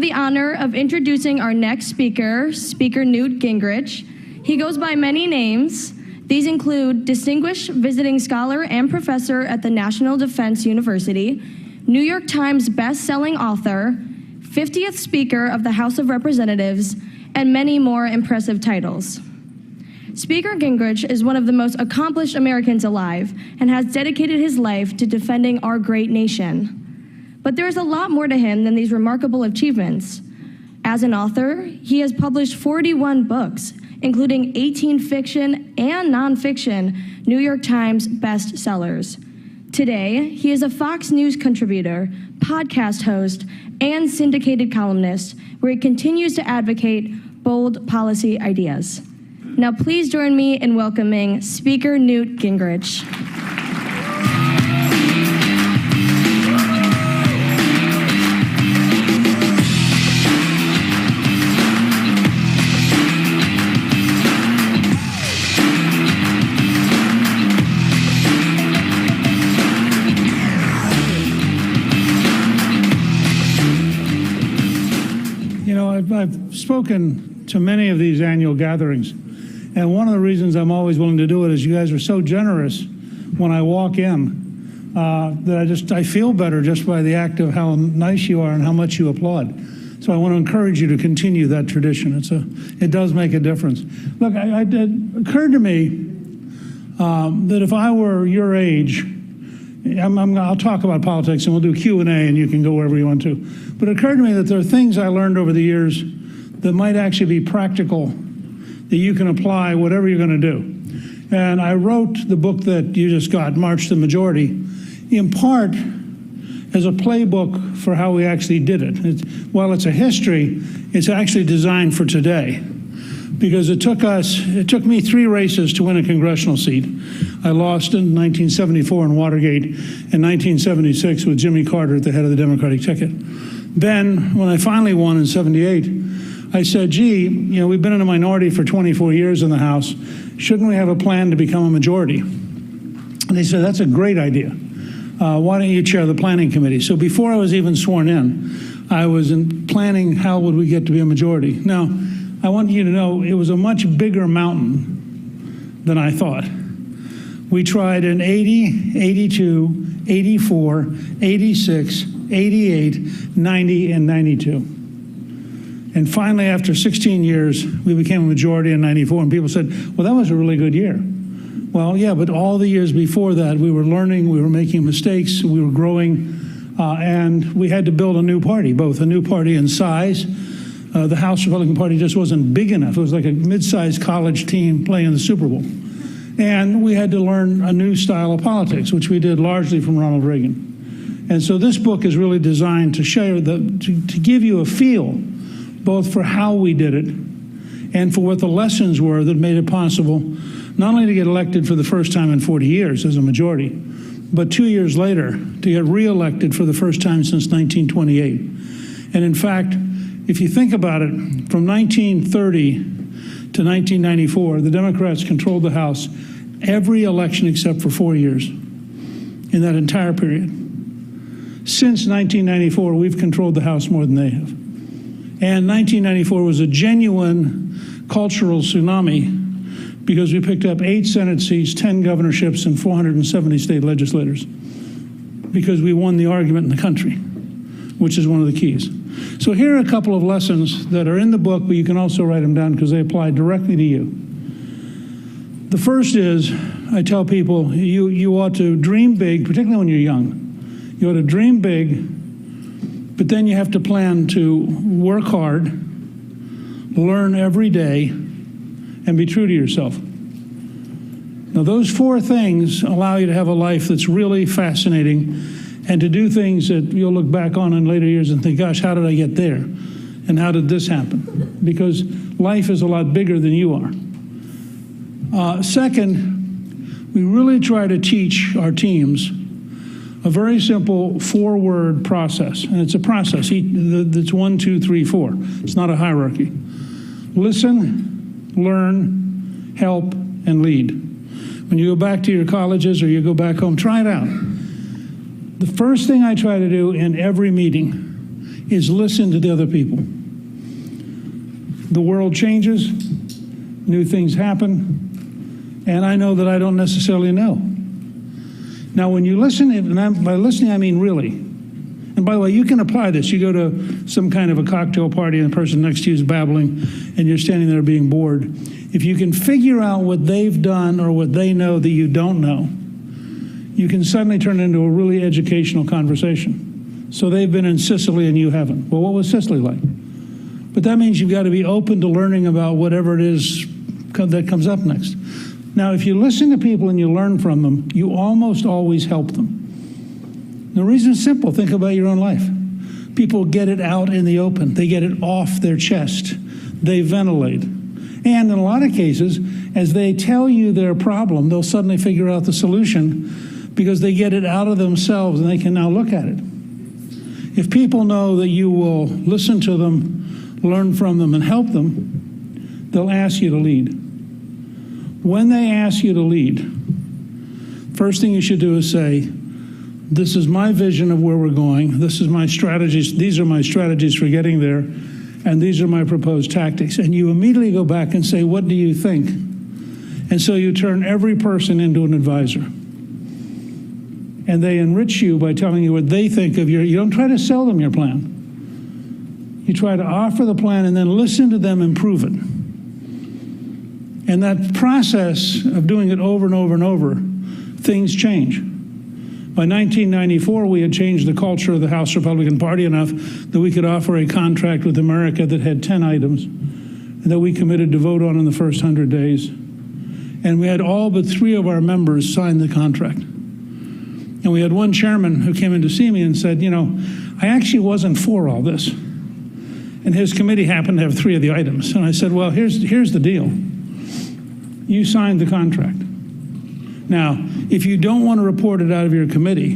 the honor of introducing our next speaker, Speaker Newt Gingrich. He goes by many names. These include Distinguished Visiting Scholar and Professor at the National Defense University, New York Times best-selling author, 50th Speaker of the House of Representatives, and many more impressive titles. Speaker Gingrich is one of the most accomplished Americans alive and has dedicated his life to defending our great nation. But there is a lot more to him than these remarkable achievements. As an author, he has published 41 books, including 18 fiction and nonfiction New York Times bestsellers. Today, he is a Fox News contributor, podcast host, and syndicated columnist, where he continues to advocate bold policy ideas. Now please join me in welcoming Speaker Newt Gingrich. You know, I've spoken to many of these annual gatherings, and one of the reasons I'm always willing to do it is you guys are so generous when I walk in that I feel better just by the act of how nice you are and how much you applaud. So I want to encourage you to continue that tradition. It does make a difference. Look, it occurred to me that if I were your age, I'll talk about politics and we'll do Q&A and you can go wherever you want to. But it occurred to me that there are things I learned over the years that might actually be practical, that you can apply whatever you're going to do. And I wrote the book that you just got, March the Majority, in part as a playbook for how we actually did it. While it's a history, it's actually designed for today. Because it took me 3 races to win a congressional seat. I lost in 1974 in Watergate, in 1976 with Jimmy Carter at the head of the Democratic ticket. Then, when I finally won in 78, I said, gee, you know, we've been in a minority for 24 years in the House. Shouldn't we have a plan to become a majority? And they said, that's a great idea. Why don't you chair the planning committee? So before I was even sworn in, I was planning how would we get to be a majority. Now, I want you to know it was a much bigger mountain than I thought. We tried in 80, 82, 84, 86, 88, 90, and 92. And finally, after 16 years, we became a majority in 94, and people said, well, that was a really good year. Well, yeah, but all the years before that, we were learning, we were making mistakes, we were growing, and we had to build a new party, both a new party in size. The House Republican Party just wasn't big enough. It was like a mid-sized college team playing the Super Bowl. And we had to learn a new style of politics, which we did largely from Ronald Reagan. And so this book is really designed to share to give you a feel, both for how we did it and for what the lessons were that made it possible not only to get elected for the first time in 40 years as a majority, but 2 years later to get reelected for the first time since 1928. And in fact, if you think about it, from 1930 to 1994, the Democrats controlled the House every election except for 4 years in that entire period. Since 1994, we've controlled the House more than they have. And 1994 was a genuine cultural tsunami because we picked up 8 Senate seats, 10 governorships, and 470 state legislators because we won the argument in the country, which is one of the keys. So here are a couple of lessons that are in the book, but you can also write them down because they apply directly to you. The first is, I tell people, you ought to dream big, particularly when you're young. You ought to dream big, but then you have to plan to work hard, learn every day, and be true to yourself. Now, those 4 things allow you to have a life that's really fascinating and to do things that you'll look back on in later years and think, gosh, how did I get there? And how did this happen? Because life is a lot bigger than you are. Second, we really try to teach our teams a very simple 4-word process. And it's a process that's 1, 2, 3, 4. It's not a hierarchy. Listen, learn, help, and lead. When you go back to your colleges or you go back home, try it out. The first thing I try to do in every meeting is listen to the other people. The world changes, new things happen, and I know that I don't necessarily know. Now, when you listen, and by listening I mean really, and by the way, you can apply this. You go to some kind of a cocktail party and the person next to you is babbling and you're standing there being bored. If you can figure out what they've done or what they know that you don't know, you can suddenly turn it into a really educational conversation. So they've been in Sicily and you haven't. Well, what was Sicily like? But that means you've got to be open to learning about whatever it is that comes up next. Now, if you listen to people and you learn from them, you almost always help them. The reason is simple. Think about your own life. People get it out in the open. They get it off their chest. They ventilate. And in a lot of cases, as they tell you their problem, they'll suddenly figure out the solution because they get it out of themselves and they can now look at it. If people know that you will listen to them, learn from them, and help them, they'll ask you to lead. When they ask you to lead, first thing you should do is say, this is my vision of where we're going. This is my strategies. These are my strategies for getting there. And these are my proposed tactics. And you immediately go back and say, what do you think? And so you turn every person into an advisor. And they enrich you by telling you what they think of you don't try to sell them your plan. You try to offer the plan and then listen to them and prove it. And that process of doing it over and over and over, things change. By 1994, we had changed the culture of the House Republican Party enough that we could offer a contract with America that had 10 items and that we committed to vote on in the first 100 days. And we had all but 3 of our members sign the contract. And we had one chairman who came in to see me and said, I actually wasn't for all this. And his committee happened to have 3 of the items. And I said, well, here's the deal. You signed the contract. Now, if you don't want to report it out of your committee,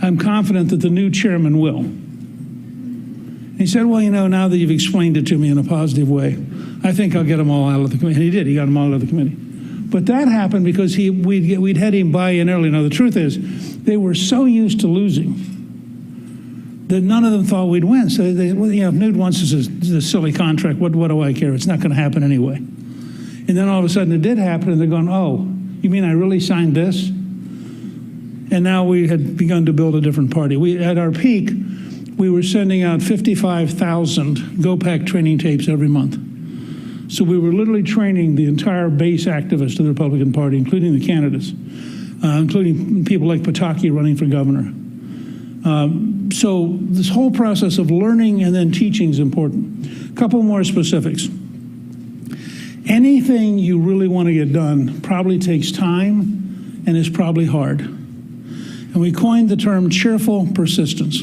I'm confident that the new chairman will. And he said, well, now that you've explained it to me in a positive way, I think I'll get them all out of the committee. And he did. He got them all out of the committee. But that happened because we'd had him buy in early. Now, the truth is, they were so used to losing that none of them thought we'd win. So, if Newt wants a silly contract, what do I care? It's not going to happen anyway. And then all of a sudden it did happen, and they're going, oh, you mean I really signed this? And now we had begun to build a different party. At our peak, we were sending out 55,000 Go-Pack training tapes every month. So we were literally training the entire base activists of the Republican Party, including the candidates, including people like Pataki running for governor. So this whole process of learning and then teaching is important. A couple more specifics. Anything you really want to get done probably takes time and is probably hard. And we coined the term cheerful persistence.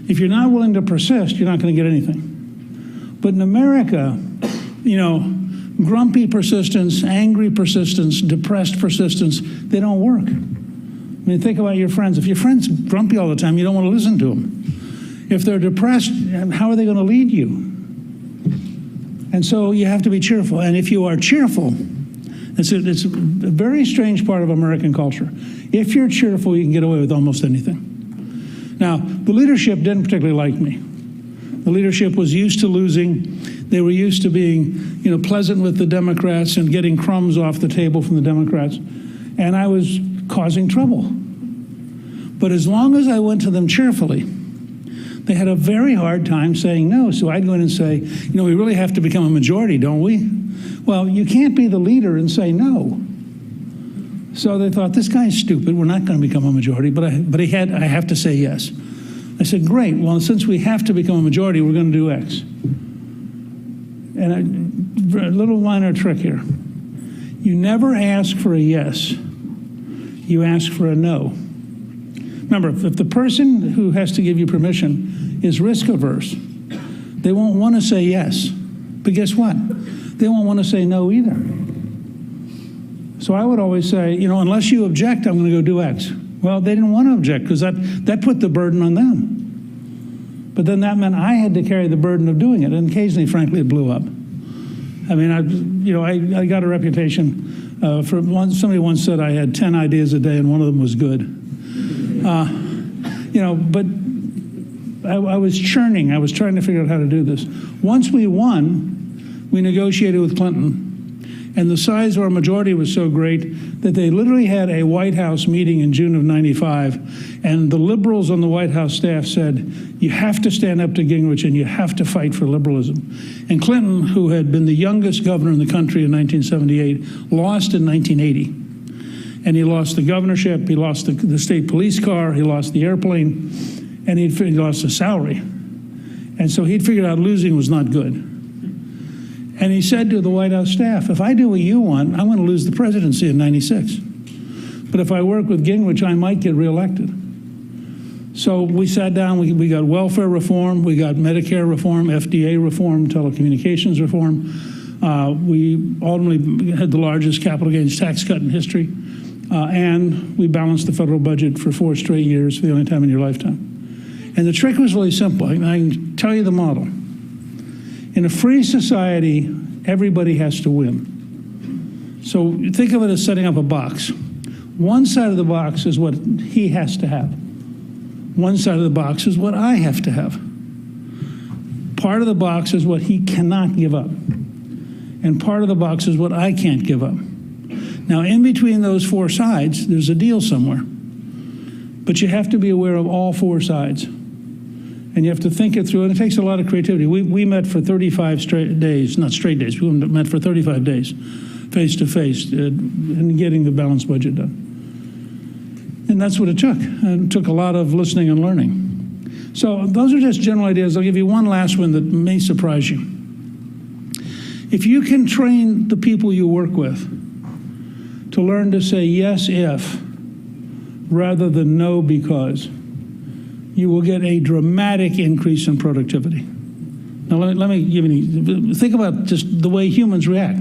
If you're not willing to persist, you're not going to get anything. But in America, grumpy persistence, angry persistence, depressed persistence, they don't work. I mean, think about your friends. If your friend's grumpy all the time, you don't want to listen to them. If they're depressed, how are they going to lead you? And so you have to be cheerful. And if you are cheerful, it's a very strange part of American culture. If you're cheerful, you can get away with almost anything. Now, the leadership didn't particularly like me. The leadership was used to losing. They were used to being, pleasant with the Democrats and getting crumbs off the table from the Democrats. And I was causing trouble. But as long as I went to them cheerfully, they had a very hard time saying no. So I'd go in and say, we really have to become a majority, don't we? Well, you can't be the leader and say no. So they thought, this guy's stupid. We're not going to become a majority. But I have to say yes. I said, great. Well, since we have to become a majority, we're going to do X. And a little minor trick here. You never ask for a yes. You ask for a no. Remember, if the person who has to give you permission is risk averse, they won't want to say yes. But guess what? They won't want to say no either. So I would always say, unless you object, I'm going to go do X. Well, they didn't want to object because that put the burden on them. But then that meant I had to carry the burden of doing it. And occasionally, frankly, it blew up. I mean, I got a reputation somebody once said I had 10 ideas a day and one of them was good. But I was churning. I was trying to figure out how to do this. Once we won, we negotiated with Clinton. And the size of our majority was so great that they literally had a White House meeting in June of '95. And the liberals on the White House staff said, you have to stand up to Gingrich and you have to fight for liberalism. And Clinton, who had been the youngest governor in the country in 1978, lost in 1980. And he lost the governorship, he lost the state police car, he lost the airplane, and he lost his salary. And so he'd figured out losing was not good. And he said to the White House staff, if I do what you want, I'm going to lose the presidency in '96. But if I work with Gingrich, I might get reelected. So we sat down, we got welfare reform, we got Medicare reform, FDA reform, telecommunications reform. We ultimately had the largest capital gains tax cut in history. And we balanced the federal budget for 4 straight years for the only time in your lifetime. And the trick was really simple. I can tell you the model. In a free society, everybody has to win. So think of it as setting up a box. One side of the box is what he has to have. One side of the box is what I have to have. Part of the box is what he cannot give up. And part of the box is what I can't give up. Now, in between those 4 sides, there's a deal somewhere. But you have to be aware of all 4 sides. And you have to think it through, and it takes a lot of creativity. We met for 35 straight days, not straight days, we met for 35 days, face-to-face, in getting the balanced budget done. And that's what it took. And it took a lot of listening and learning. So those are just general ideas. I'll give you one last one that may surprise you. If you can train the people you work with to learn to say yes if rather than no because, you will get a dramatic increase in productivity. Now let me give you, think about just the way humans react.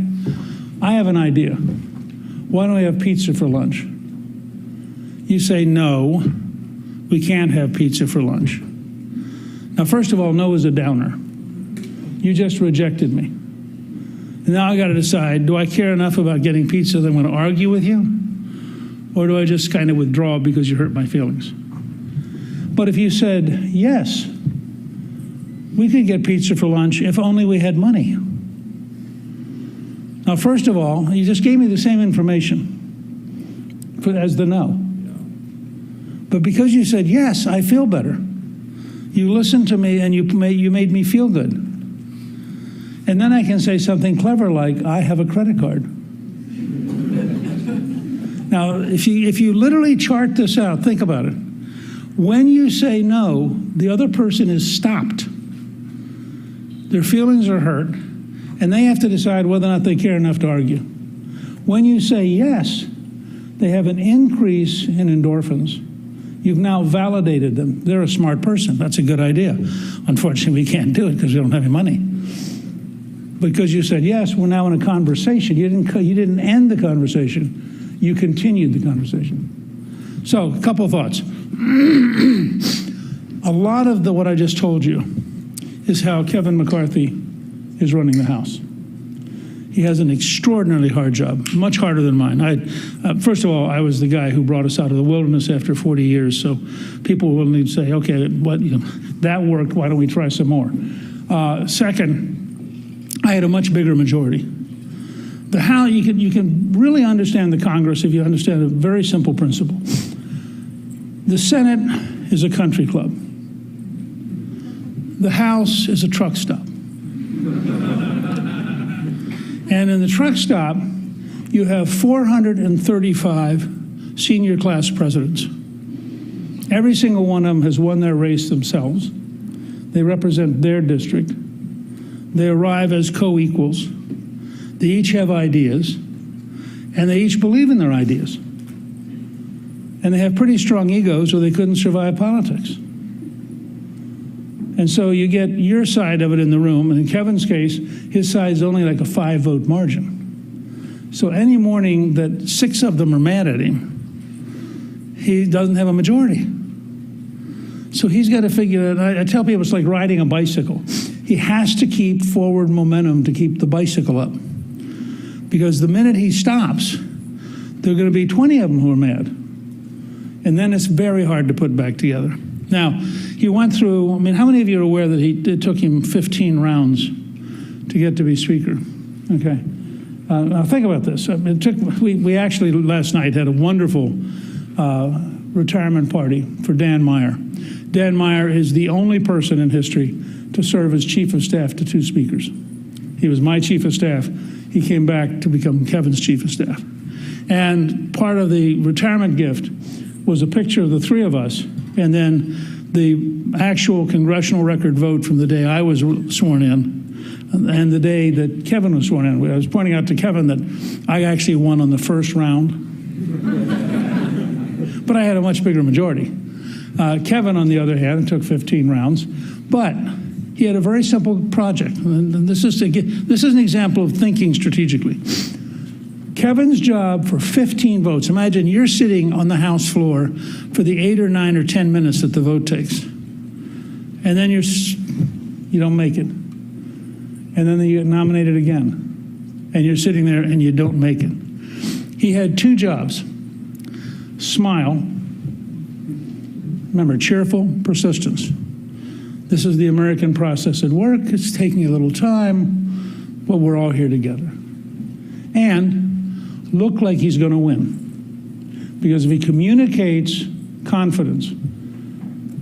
I have an idea. Why don't we have pizza for lunch? You say no, we can't have pizza for lunch. Now first of all, no is a downer. You just rejected me. Now I got to decide, do I care enough about getting pizza that I'm going to argue with you? Or do I just kind of withdraw because you hurt my feelings? But if you said, yes, we could get pizza for lunch if only we had money. Now, first of all, you just gave me the same information as the no. But because you said, yes, I feel better. You listened to me and you made me feel good. And then I can say something clever like, I have a credit card. Now, if you literally chart this out, think about it. When you say no, the other person is stopped. Their feelings are hurt, and they have to decide whether or not they care enough to argue. When you say yes, they have an increase in endorphins. You've now validated them. They're a smart person. That's a good idea. Unfortunately, we can't do it because we don't have any money. Because you said yes, we're now in a conversation. You didn't end the conversation. You continued the conversation. So, a couple of thoughts. A lot of what I just told you is how Kevin McCarthy is running the House. He has an extraordinarily hard job, much harder than mine. First of all, I was the guy who brought us out of the wilderness after 40 years, so people will need to say, okay, that worked, why don't we try some more? Second, I had a much bigger majority. You can really understand the Congress if you understand a very simple principle. The Senate is a country club. The House is a truck stop. And in the truck stop, you have 435 senior class presidents. Every single one of them has won their race themselves. They represent their district. They arrive as co-equals. They each have ideas, and they each believe in their ideas. And they have pretty strong egos or they couldn't survive politics. And so you get your side of it in the room, and in Kevin's case, his side is only like a 5-vote margin. So any morning that 6 of them are mad at him, he doesn't have a majority. So he's got to figure it out. I tell people it's like riding a bicycle. He has to keep forward momentum to keep the bicycle up. Because the minute he stops, there are going to be 20 of them who are mad. And then it's very hard to put back together. Now, he went through, I mean, how many of you are aware that it took him 15 rounds to get to be Speaker? Okay. Now think about this. We actually last night had a wonderful retirement party for Dan Meyer. Dan Meyer is the only person in history to serve as Chief of Staff to 2 speakers. He was my Chief of Staff. He came back to become Kevin's Chief of Staff. And part of the retirement gift was a picture of the 3 of us, and then the actual congressional record vote from the day I was sworn in and the day that Kevin was sworn in. I was pointing out to Kevin that I actually won on the first round, but I had a much bigger majority. Kevin, on the other hand, took 15 rounds, but he had a very simple project. And this is an example of thinking strategically. Kevin's job for 15 votes, imagine you're sitting on the House floor for the 8 or 9 or 10 minutes that the vote takes. And then you don't make it. And then you get nominated again. And you're sitting there and you don't make it. He had 2 jobs. Smile. Remember, cheerful persistence. This is the American process at work. It's taking a little time, but we're all here together. And look like he's going to win. Because if he communicates confidence,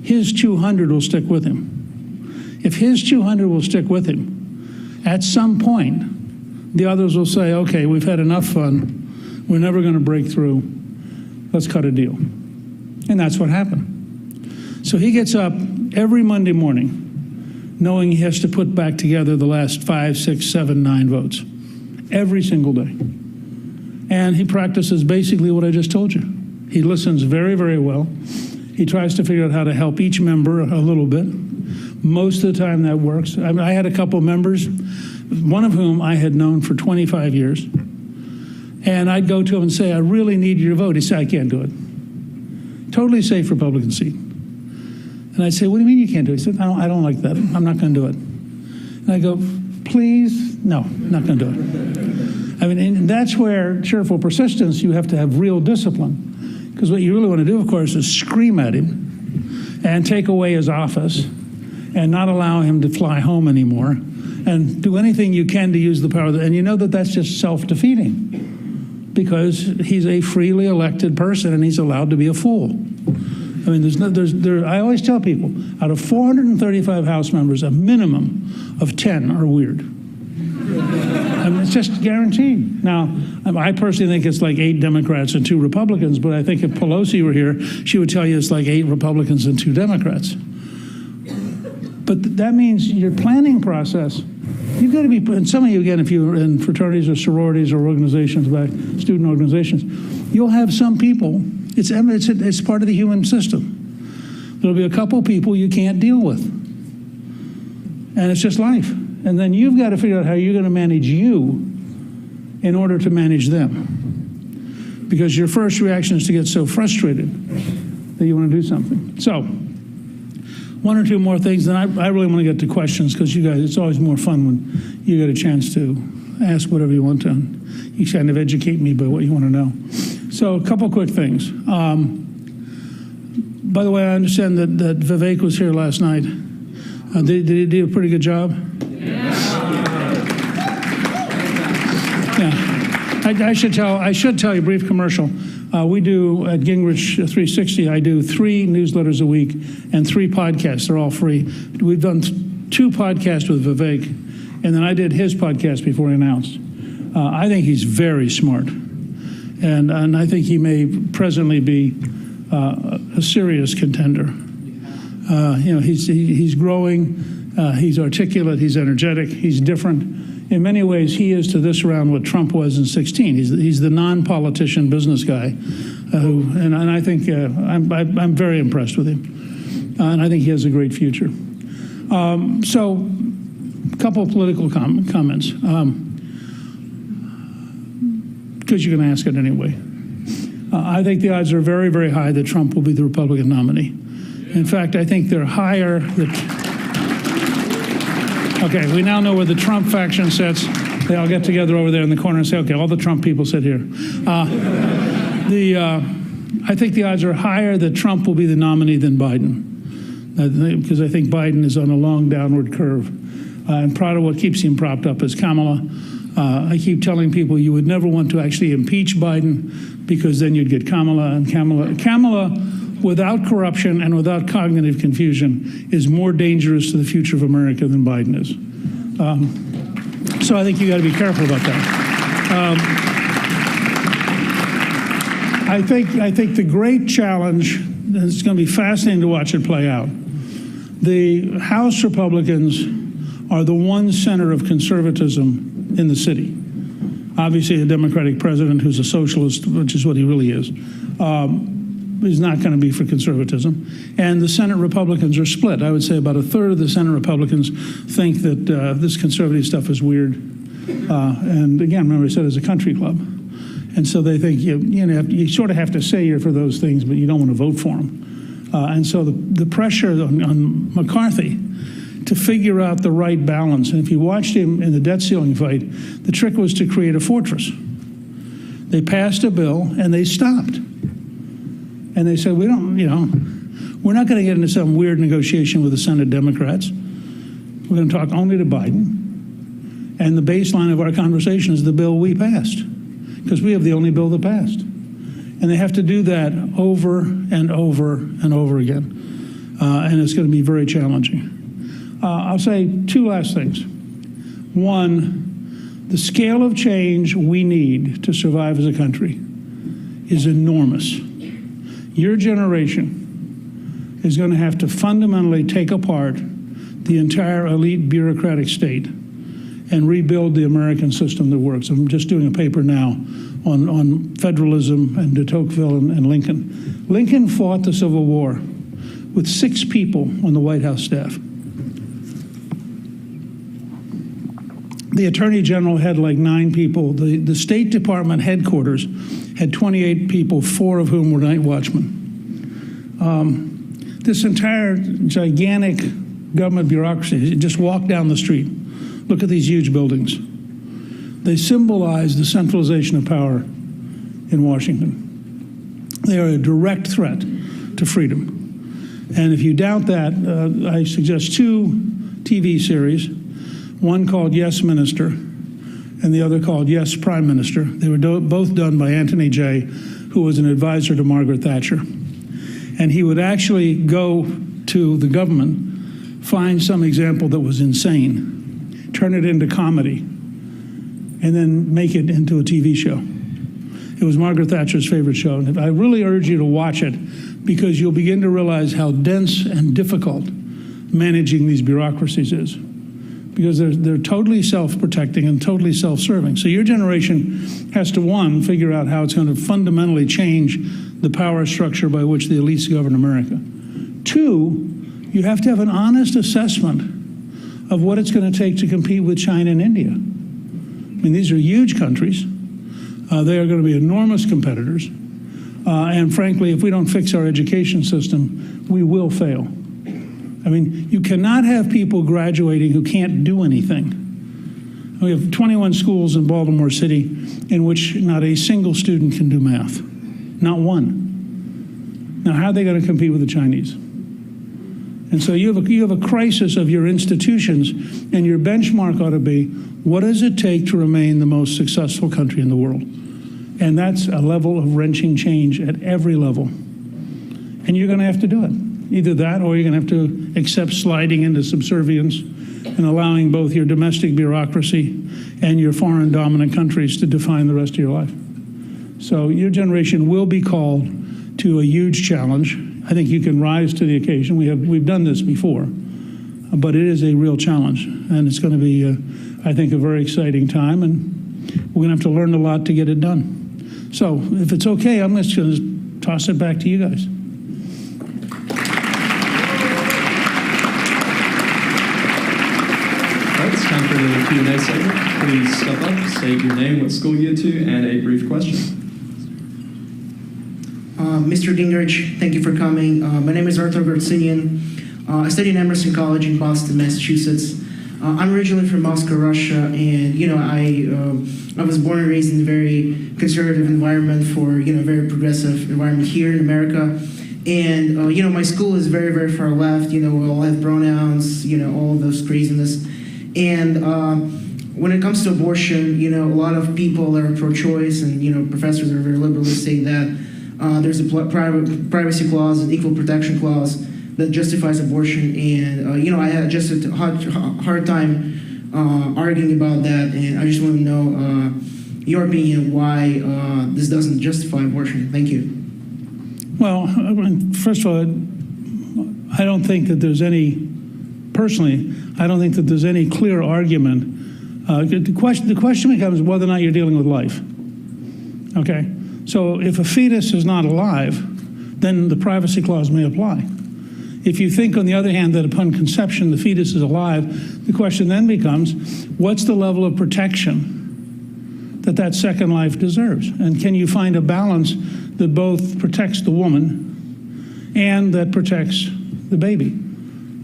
his 200 will stick with him. If his 200 will stick with him, at some point, the others will say, okay, we've had enough fun. We're never going to break through. Let's cut a deal. And that's what happened. So he gets up every Monday morning knowing he has to put back together the last 5, 6, 7, 9 votes. Every single day. And he practices basically what I just told you. He listens very, very well. He tries to figure out how to help each member a little bit. Most of the time that works. I had a couple members, one of whom I had known for 25 years. And I'd go to him and say, I really need your vote. He'd say, I can't do it. Totally safe Republican seat. And I'd say, what do you mean you can't do it? He said, I don't like that. I'm not going to do it. And I go, please? No, I'm not going to do it. I mean, and that's where cheerful persistence, you have to have real discipline. Because what you really want to do, of course, is scream at him and take away his office and not allow him to fly home anymore and do anything you can to use the power. And you know that that's just self-defeating because he's a freely elected person and he's allowed to be a fool. I mean, I always tell people, out of 435 House members, a minimum of 10 are weird. I mean, it's just guaranteed. Now, I personally think it's like 8 Democrats and 2 Republicans, but I think if Pelosi were here, she would tell you it's like 8 Republicans and 2 Democrats. But that means your planning process, you've got to be, and some of you, again, if you're in fraternities or sororities or organizations, student organizations, you'll have some people, it's part of the human system. There'll be a couple people you can't deal with. And it's just life. And then you've got to figure out how you're going to manage you in order to manage them. Because your first reaction is to get so frustrated that you want to do something. So, 1 or 2 more things, then I really want to get to questions because you guys, it's always more fun when you get a chance to ask whatever you want to. You kind of educate me by what you want to know. So a couple quick things. By the way, I understand that Vivek was here last night. Did he do a pretty good job? Yeah. I should tell you, brief commercial. We do at Gingrich 360, I do 3 newsletters a week and 3 podcasts. They're all free. We've done 2 podcasts with Vivek, and then I did his podcast before he announced. I think he's very smart, and I think he may presently be a serious contender. He's growing, he's articulate, he's energetic, he's different. In many ways, he is to this round what Trump was in 2016. He's the non-politician business guy, and I think I'm very impressed with him, and I think he has a great future. So, a couple of political comments, because you're going to ask it anyway. I think the odds are very, very high that Trump will be the Republican nominee. In fact, I think they're higher. Okay, we now know where the Trump faction sits. They all get together over there in the corner and say, okay, all the Trump people sit here. I think the odds are higher that Trump will be the nominee than Biden. because I think Biden is on a long downward curve. And part of what keeps him propped up is Kamala. I keep telling people you would never want to actually impeach Biden because then you'd get Kamala. And Kamala, without corruption and without cognitive confusion, is more dangerous to the future of America than Biden is. So I think you got to be careful about that. I think the great challenge, and it's going to be fascinating to watch it play out. The House Republicans are the one center of conservatism in the city. Obviously, a Democratic president who's a socialist, which is what he really is not going to be for conservatism. And the Senate Republicans are split. I would say about a third of the Senate Republicans think that this conservative stuff is weird. And again, remember I said it's a country club. And so they think you sort of have to say you're for those things, but you don't want to vote for them. And so the pressure on McCarthy to figure out the right balance. And if you watched him in the debt ceiling fight, the trick was to create a fortress. They passed a bill and they stopped. And they said, we're not going to get into some weird negotiation with the Senate Democrats. We're going to talk only to Biden. And the baseline of our conversation is the bill we passed, because we have the only bill that passed. And they have to do that over and over and over again. And it's going to be very challenging. I'll say two last things. One, the scale of change we need to survive as a country is enormous. Your generation is going to have to fundamentally take apart the entire elite bureaucratic state and rebuild the American system that works. I'm just doing a paper now on federalism and de Tocqueville and Lincoln. Lincoln fought the Civil War with 6 people on the White House staff. The Attorney General had like 9 people. The State Department headquarters had 28 people, 4 of whom were night watchmen. This entire gigantic government bureaucracy, just walk down the street, look at these huge buildings. They symbolize the centralization of power in Washington. They are a direct threat to freedom. And if you doubt that, I suggest 2 TV series, one called Yes, Minister, and the other called Yes, Prime Minister. They were both done by Anthony Jay, who was an advisor to Margaret Thatcher. And he would actually go to the government, find some example that was insane, turn it into comedy, and then make it into a TV show. It was Margaret Thatcher's favorite show. And I really urge you to watch it, because you'll begin to realize how dense and difficult managing these bureaucracies is, because they're totally self-protecting and totally self-serving. So your generation has to, 1, figure out how it's going to fundamentally change the power structure by which the elites govern America. 2, you have to have an honest assessment of what it's going to take to compete with China and India. I mean, these are huge countries. They are going to be enormous competitors. And frankly, if we don't fix our education system, we will fail. I mean, you cannot have people graduating who can't do anything. We have 21 schools in Baltimore City in which not a single student can do math. Not one. Now, how are they going to compete with the Chinese? And so you have a crisis of your institutions, and your benchmark ought to be, what does it take to remain the most successful country in the world? And that's a level of wrenching change at every level. And you're going to have to do it. Either that, or you're going to have to accept sliding into subservience and allowing both your domestic bureaucracy and your foreign dominant countries to define the rest of your life. So your generation will be called to a huge challenge. I think you can rise to the occasion. We've done this before, but it is a real challenge, and it's going to be, I think, a very exciting time, and we're going to have to learn a lot to get it done. So if it's okay, I'm just going to toss it back to you guys. It's time for the Q&A segment. Please step up, state your name, what school you go to, and a brief question. Mr. Gingrich, thank you for coming. My name is Arthur Garcinian. I study in Emerson College in Boston, Massachusetts. I'm originally from Moscow, Russia, and I was born and raised in a very conservative environment for very progressive environment here in America. And, my school is very, very far left. We all have pronouns, all those craziness. And when it comes to abortion, a lot of people are pro-choice, and, professors are very liberal to say that there's a privacy clause, an equal protection clause that justifies abortion. And, I had just a hard time arguing about that. And I just want to know your opinion why this doesn't justify abortion. Thank you. Well, first of all, I don't think that there's any, personally, I don't think that there's any clear argument. The question becomes whether or not you're dealing with life. Okay? So if a fetus is not alive, then the privacy clause may apply. If you think, on the other hand, that upon conception the fetus is alive, the question then becomes, what's the level of protection that second life deserves? And can you find a balance that both protects the woman and that protects the baby?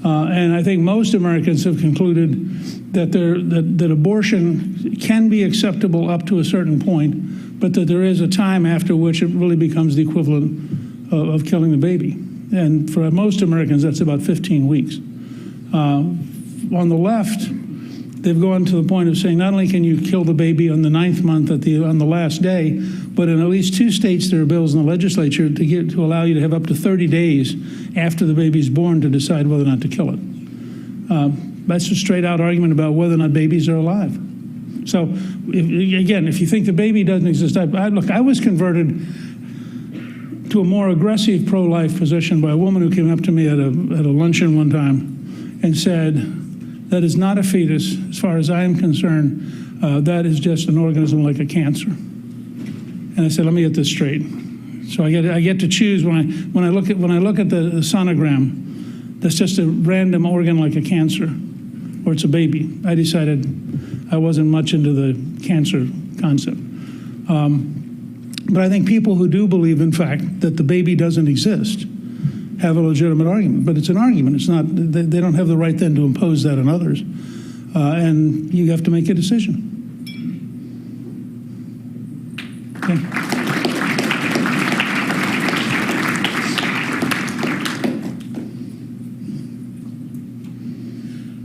And I think most Americans have concluded that abortion can be acceptable up to a certain point, but that there is a time after which it really becomes the equivalent of killing the baby. And for most Americans, that's about 15 weeks. On the left, they've gone to the point of saying not only can you kill the baby on the 9th month on the last day, but in at least 2 states there are bills in the legislature to allow you to have up to 30 days after the baby's born to decide whether or not to kill it. That's a straight-out argument about whether or not babies are alive. So, if you think the baby doesn't exist, I was converted to a more aggressive pro-life position by a woman who came up to me at a luncheon one time and said, that is not a fetus, as far as I am concerned. That is just an organism like a cancer. And I said, let me get this straight. So I get to choose when I look at the sonogram. That's just a random organ like a cancer, or it's a baby. I decided I wasn't much into the cancer concept. But I think people who do believe, in fact, that the baby doesn't exist have a legitimate argument. But it's an argument. It's not. They don't have the right then to impose that on others. And you have to make a decision. Okay.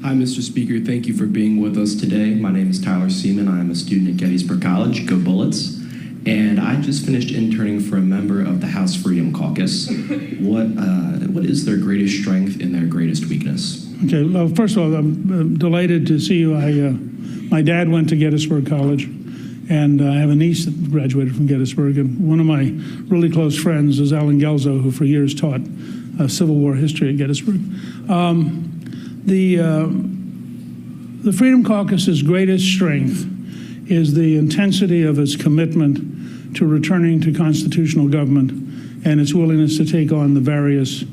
Hi, Mr. Speaker. Thank you for being with us today. My name is Tyler Seaman. I am a student at Gettysburg College. Go Bullets. And I just finished interning for a member of the House Freedom Caucus. What is their greatest strength and their greatest weakness? Okay, well, first of all, I'm delighted to see you. My dad went to Gettysburg College, and I have a niece that graduated from Gettysburg, and one of my really close friends is Alan Gelzo, who for years taught Civil War history at Gettysburg. The Freedom Caucus's greatest strength is the intensity of its commitment to returning to constitutional government and its willingness to take on the various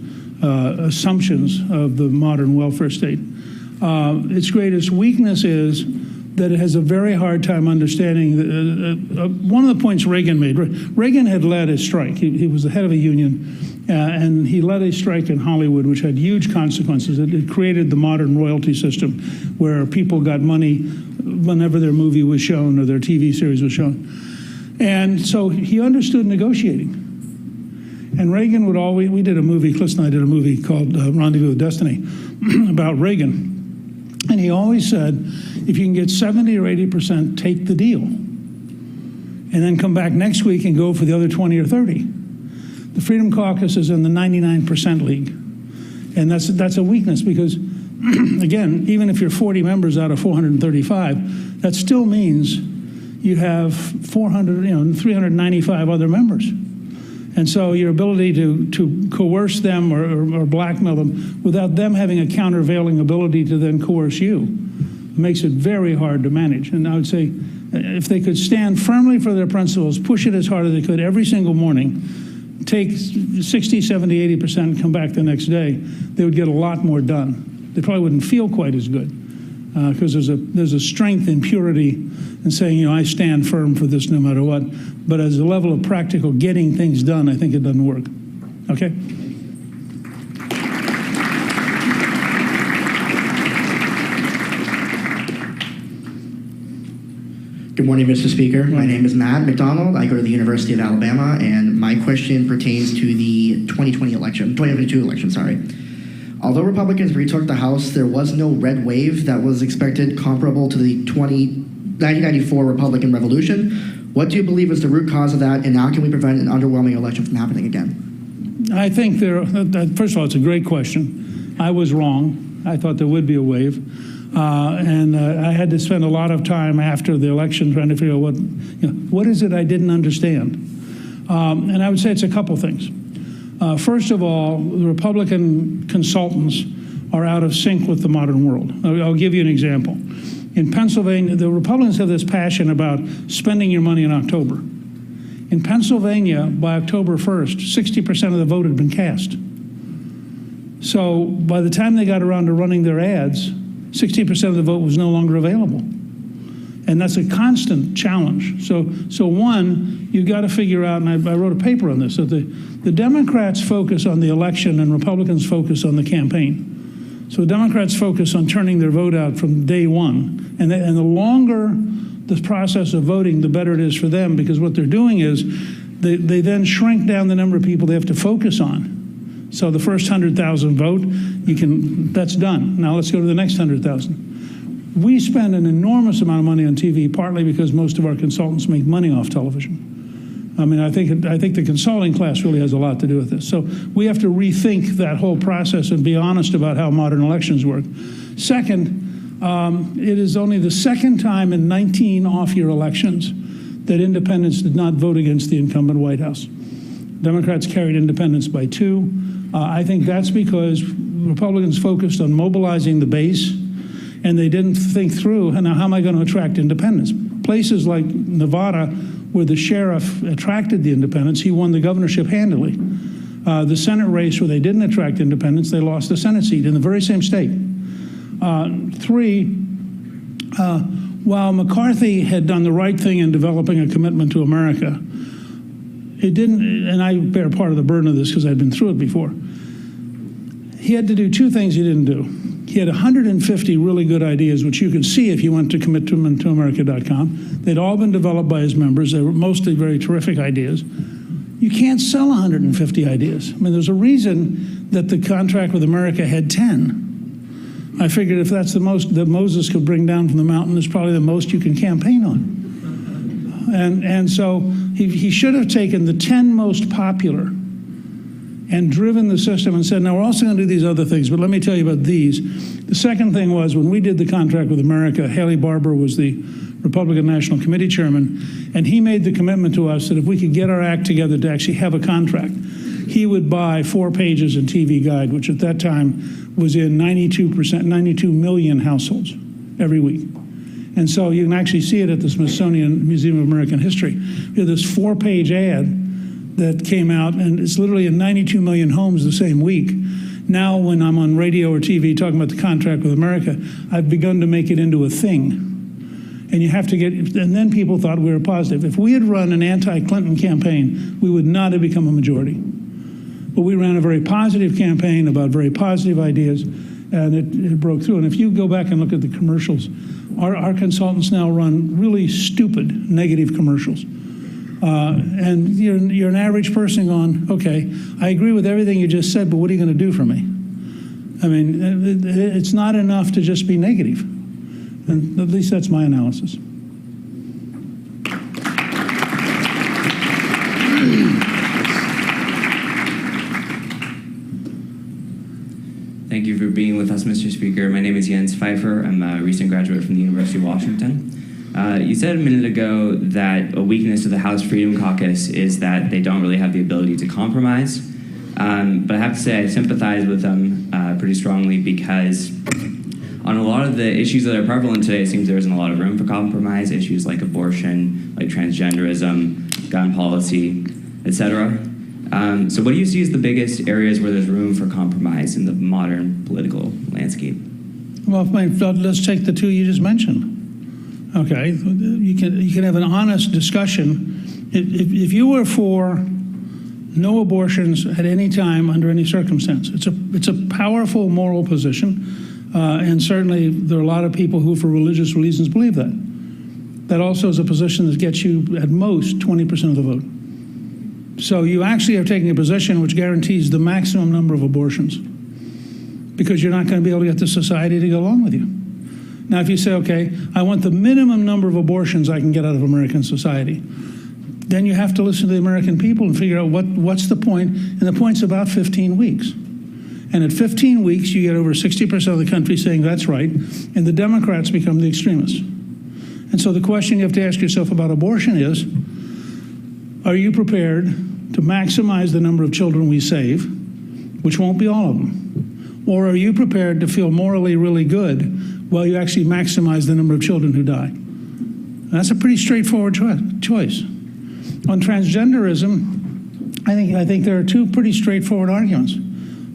assumptions of the modern welfare state. Its greatest weakness is that it has a very hard time understanding one of the points Reagan made. Reagan had led a strike. He was the head of a union, and he led a strike in Hollywood, which had huge consequences. It created the modern royalty system, where people got money whenever their movie was shown or their TV series was shown. And so he understood negotiating. And Reagan would always, we did a movie, Cliff and I did a movie called Rendezvous with Destiny about Reagan. And he always said, if you can get 70 or 80%, take the deal. And then come back next week and go for the other 20 or 30. The Freedom Caucus is in the 99% league. And that's a weakness because, again, even if you're 40 members out of 435, that still means you have 395 other members. And so your ability to coerce them or blackmail them without them having a countervailing ability to then coerce you makes it very hard to manage. And I would say if they could stand firmly for their principles, push it as hard as they could every single morning, take 60, 70, 80%, come back the next day, they would get a lot more done. They probably wouldn't feel quite as good because there's a strength in purity in saying, I stand firm for this no matter what. But as a level of practical getting things done, I think it doesn't work. Okay? Good morning, Mr. Speaker. My name is Matt McDonald. I go to the University of Alabama, and my question pertains to the 2022 election, sorry. Although Republicans retook the House, there was no red wave that was expected comparable to the 1994 Republican Revolution. What do you believe is the root cause of that, and how can we prevent an underwhelming election from happening again? I think first of all, it's a great question. I was wrong. I thought there would be a wave. And I had to spend a lot of time after the election trying to figure out what is it I didn't understand. And I would say it's a couple things. First of all, the Republican consultants are out of sync with the modern world. I'll give you an example. In Pennsylvania, the Republicans have this passion about spending your money in October. In Pennsylvania, by October 1st, 60% of the vote had been cast. So by the time they got around to running their ads, 60% of the vote was no longer available. And that's a constant challenge. So one, you've got to figure out, and I wrote a paper on this, that the Democrats focus on the election and Republicans focus on the campaign. So the Democrats focus on turning their vote out from day one. And the longer the process of voting, the better it is for them, because what they're doing is they then shrink down the number of people they have to focus on. So the first 100,000 vote, that's done. Now let's go to the next 100,000. We spend an enormous amount of money on TV, partly because most of our consultants make money off television. I mean, I think the consulting class really has a lot to do with this. So we have to rethink that whole process and be honest about how modern elections work. Second, it is only the second time in 19 off-year elections that independents did not vote against the incumbent White House. Democrats carried independents by 2. I think that's because Republicans focused on mobilizing the base, and they didn't think through, now how am I going to attract independents? Places like Nevada, where the sheriff attracted the independents, he won the governorship handily. The Senate race where they didn't attract independents, they lost the Senate seat in the very same state. 3, while McCarthy had done the right thing in developing a commitment to America, it didn't, and I bear part of the burden of this because I'd been through it before. He had to do 2 things he didn't do. He had 150 really good ideas, which you could see if you went to committoamerica.com. They'd all been developed by his members. They were mostly very terrific ideas. You can't sell 150 ideas. I mean, there's a reason that the contract with America had 10. I figured if that's the most that Moses could bring down from the mountain, it's probably the most you can campaign on. And so he should have taken the 10 most popular and driven the system and said, now we're also going to do these other things, but let me tell you about these. The second thing was when we did the contract with America, Haley Barbour was the Republican National Committee chairman, and he made the commitment to us that if we could get our act together to actually have a contract, he would buy 4 pages in TV Guide, which at that time was in 92 million households every week. And so you can actually see it at the Smithsonian Museum of American History. We had this 4-page ad that came out, and it's literally in 92 million homes the same week. Now, when I'm on radio or TV talking about the contract with America, I've begun to make it into a thing. And you have to and then people thought we were positive. If we had run an anti-Clinton campaign, we would not have become a majority. But we ran a very positive campaign about very positive ideas, and it broke through. And if you go back and look at the commercials, our consultants now run really stupid negative commercials. And you're an average person going, okay, I agree with everything you just said, but what are you going to do for me? I mean, it's not enough to just be negative. And at least that's my analysis. Thank you for being with us, Mr. Speaker. My name is Jens Pfeiffer. I'm a recent graduate from the University of Washington. You said a minute ago that a weakness of the House Freedom Caucus is that they don't really have the ability to compromise. But I have to say I sympathize with them pretty strongly because on a lot of the issues that are prevalent today, it seems there isn't a lot of room for compromise. Issues like abortion, like transgenderism, gun policy, etc. So what do you see as the biggest areas where there's room for compromise in the modern political landscape? Well, let's take the 2 you just mentioned. Okay, you can have an honest discussion. If you were for no abortions at any time under any circumstance, it's a powerful moral position, and certainly there are a lot of people who, for religious reasons, believe that. That also is a position that gets you at most 20% of the vote. So you actually are taking a position which guarantees the maximum number of abortions, because you're not going to be able to get the society to go along with you. Now, if you say, okay, I want the minimum number of abortions I can get out of American society, then you have to listen to the American people and figure out what's the point, and the point's about 15 weeks. And at 15 weeks, you get over 60% of the country saying that's right, and the Democrats become the extremists. And so the question you have to ask yourself about abortion is, are you prepared to maximize the number of children we save, which won't be all of them? Or are you prepared to feel morally really good while you actually maximize the number of children who die? That's a pretty straightforward choice. On transgenderism, I think there are two pretty straightforward arguments.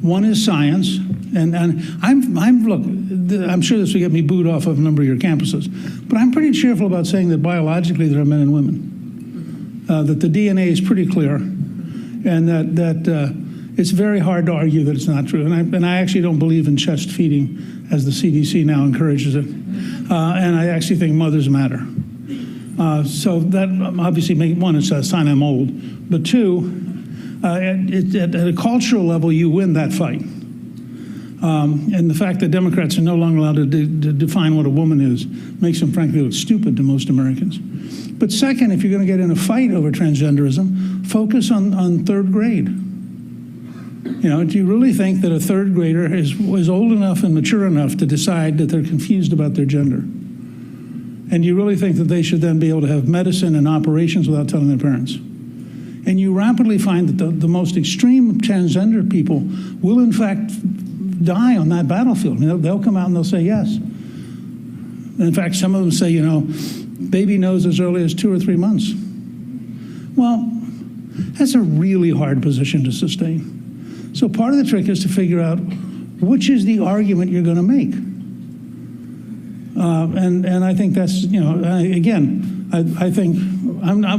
One is science, and I'm sure this will get me booed off of a number of your campuses, but I'm pretty cheerful about saying that biologically there are men and women, that the DNA is pretty clear, and that it's very hard to argue that it's not true. And I actually don't believe in chest feeding, as the CDC now encourages it, and I actually think mothers matter. So that obviously, one, it's a sign I'm old, but two, at a cultural level, you win that fight. And the fact that Democrats are no longer allowed to define what a woman is makes them, frankly, look stupid to most Americans. But second, if you're going to get in a fight over transgenderism, focus on third grade. You know, do you really think that a third grader is old enough and mature enough to decide that they're confused about their gender? And do you really think that they should then be able to have medicine and operations without telling their parents? And you rapidly find that the most extreme transgender people will, in fact, die on that battlefield. You know, they'll come out and they'll say yes. And in fact, some of them say, you know, baby knows as early as 2 or 3 months. Well, that's a really hard position to sustain. So part of the trick is to figure out which is the argument you're going to make. And I think that's, you know, I think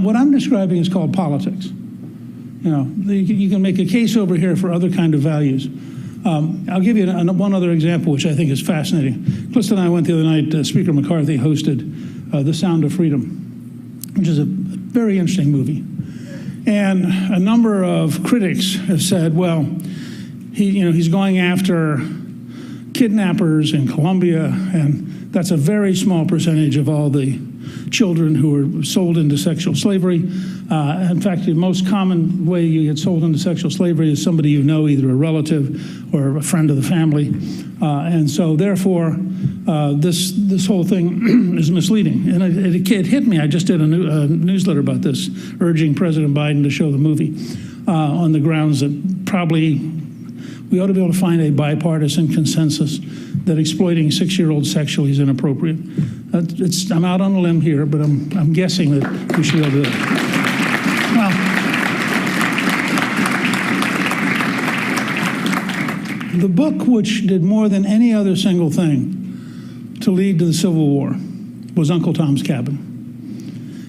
what I'm describing is called politics. You know, you can make a case over here for other kind of values. I'll give you one other example, which I think is fascinating. Clista and I went the other night, Speaker McCarthy hosted The Sound of Freedom, which is a very interesting movie. And a number of critics have said, well, he's going after kidnappers in Colombia, and that's a very small percentage of all the children who were sold into sexual slavery. In fact, the most common way you get sold into sexual slavery is somebody you know, either a relative or a friend of the family. And so therefore, this whole thing is misleading. And it hit me. I just did a newsletter about this, urging President Biden to show the movie on the grounds that probably we ought to be able to find a bipartisan consensus that exploiting 6-year-olds sexually is inappropriate. I'm out on a limb here, but I'm guessing that we should be able to do it. Well, the book which did more than any other single thing to lead to the Civil War was Uncle Tom's Cabin.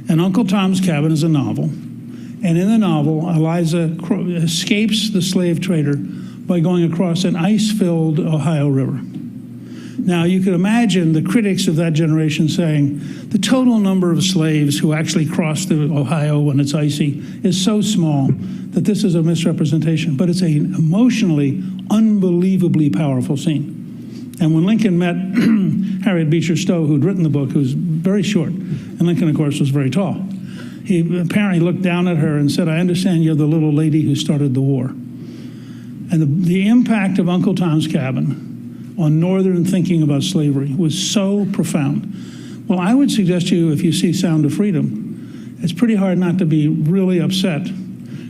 And Uncle Tom's Cabin is a novel. And in the novel, Eliza escapes the slave trader by going across an ice-filled Ohio River. Now, you could imagine the critics of that generation saying the total number of slaves who actually cross the Ohio when it's icy is so small that this is a misrepresentation, but it's an emotionally, unbelievably powerful scene. And when Lincoln met Harriet Beecher Stowe, who'd written the book, who was very short, and Lincoln, of course, was very tall, he apparently looked down at her and said, "I understand you're the little lady who started the war." And the impact of Uncle Tom's Cabin on Northern thinking about slavery was so profound. Well, I would suggest to you, if you see Sound of Freedom, it's pretty hard not to be really upset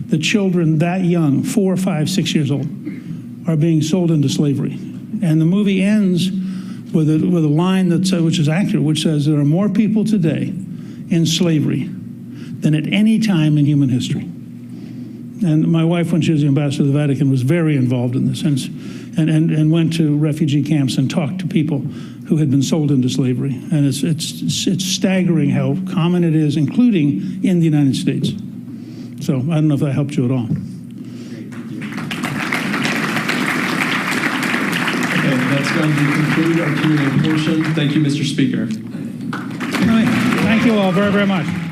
that children that young, 4, 5, 6 years old, are being sold into slavery. And the movie ends with a line which is accurate, which says there are more people today in slavery than at any time in human history. And my wife, when she was the ambassador to the Vatican, was very involved in this and went to refugee camps and talked to people who had been sold into slavery. And it's staggering how common it is, including in the United States. So I don't know if that helped you at all. Okay, that's going to conclude our Q&A portion. Thank you, Mr. Speaker. Thank you. you all very, very much.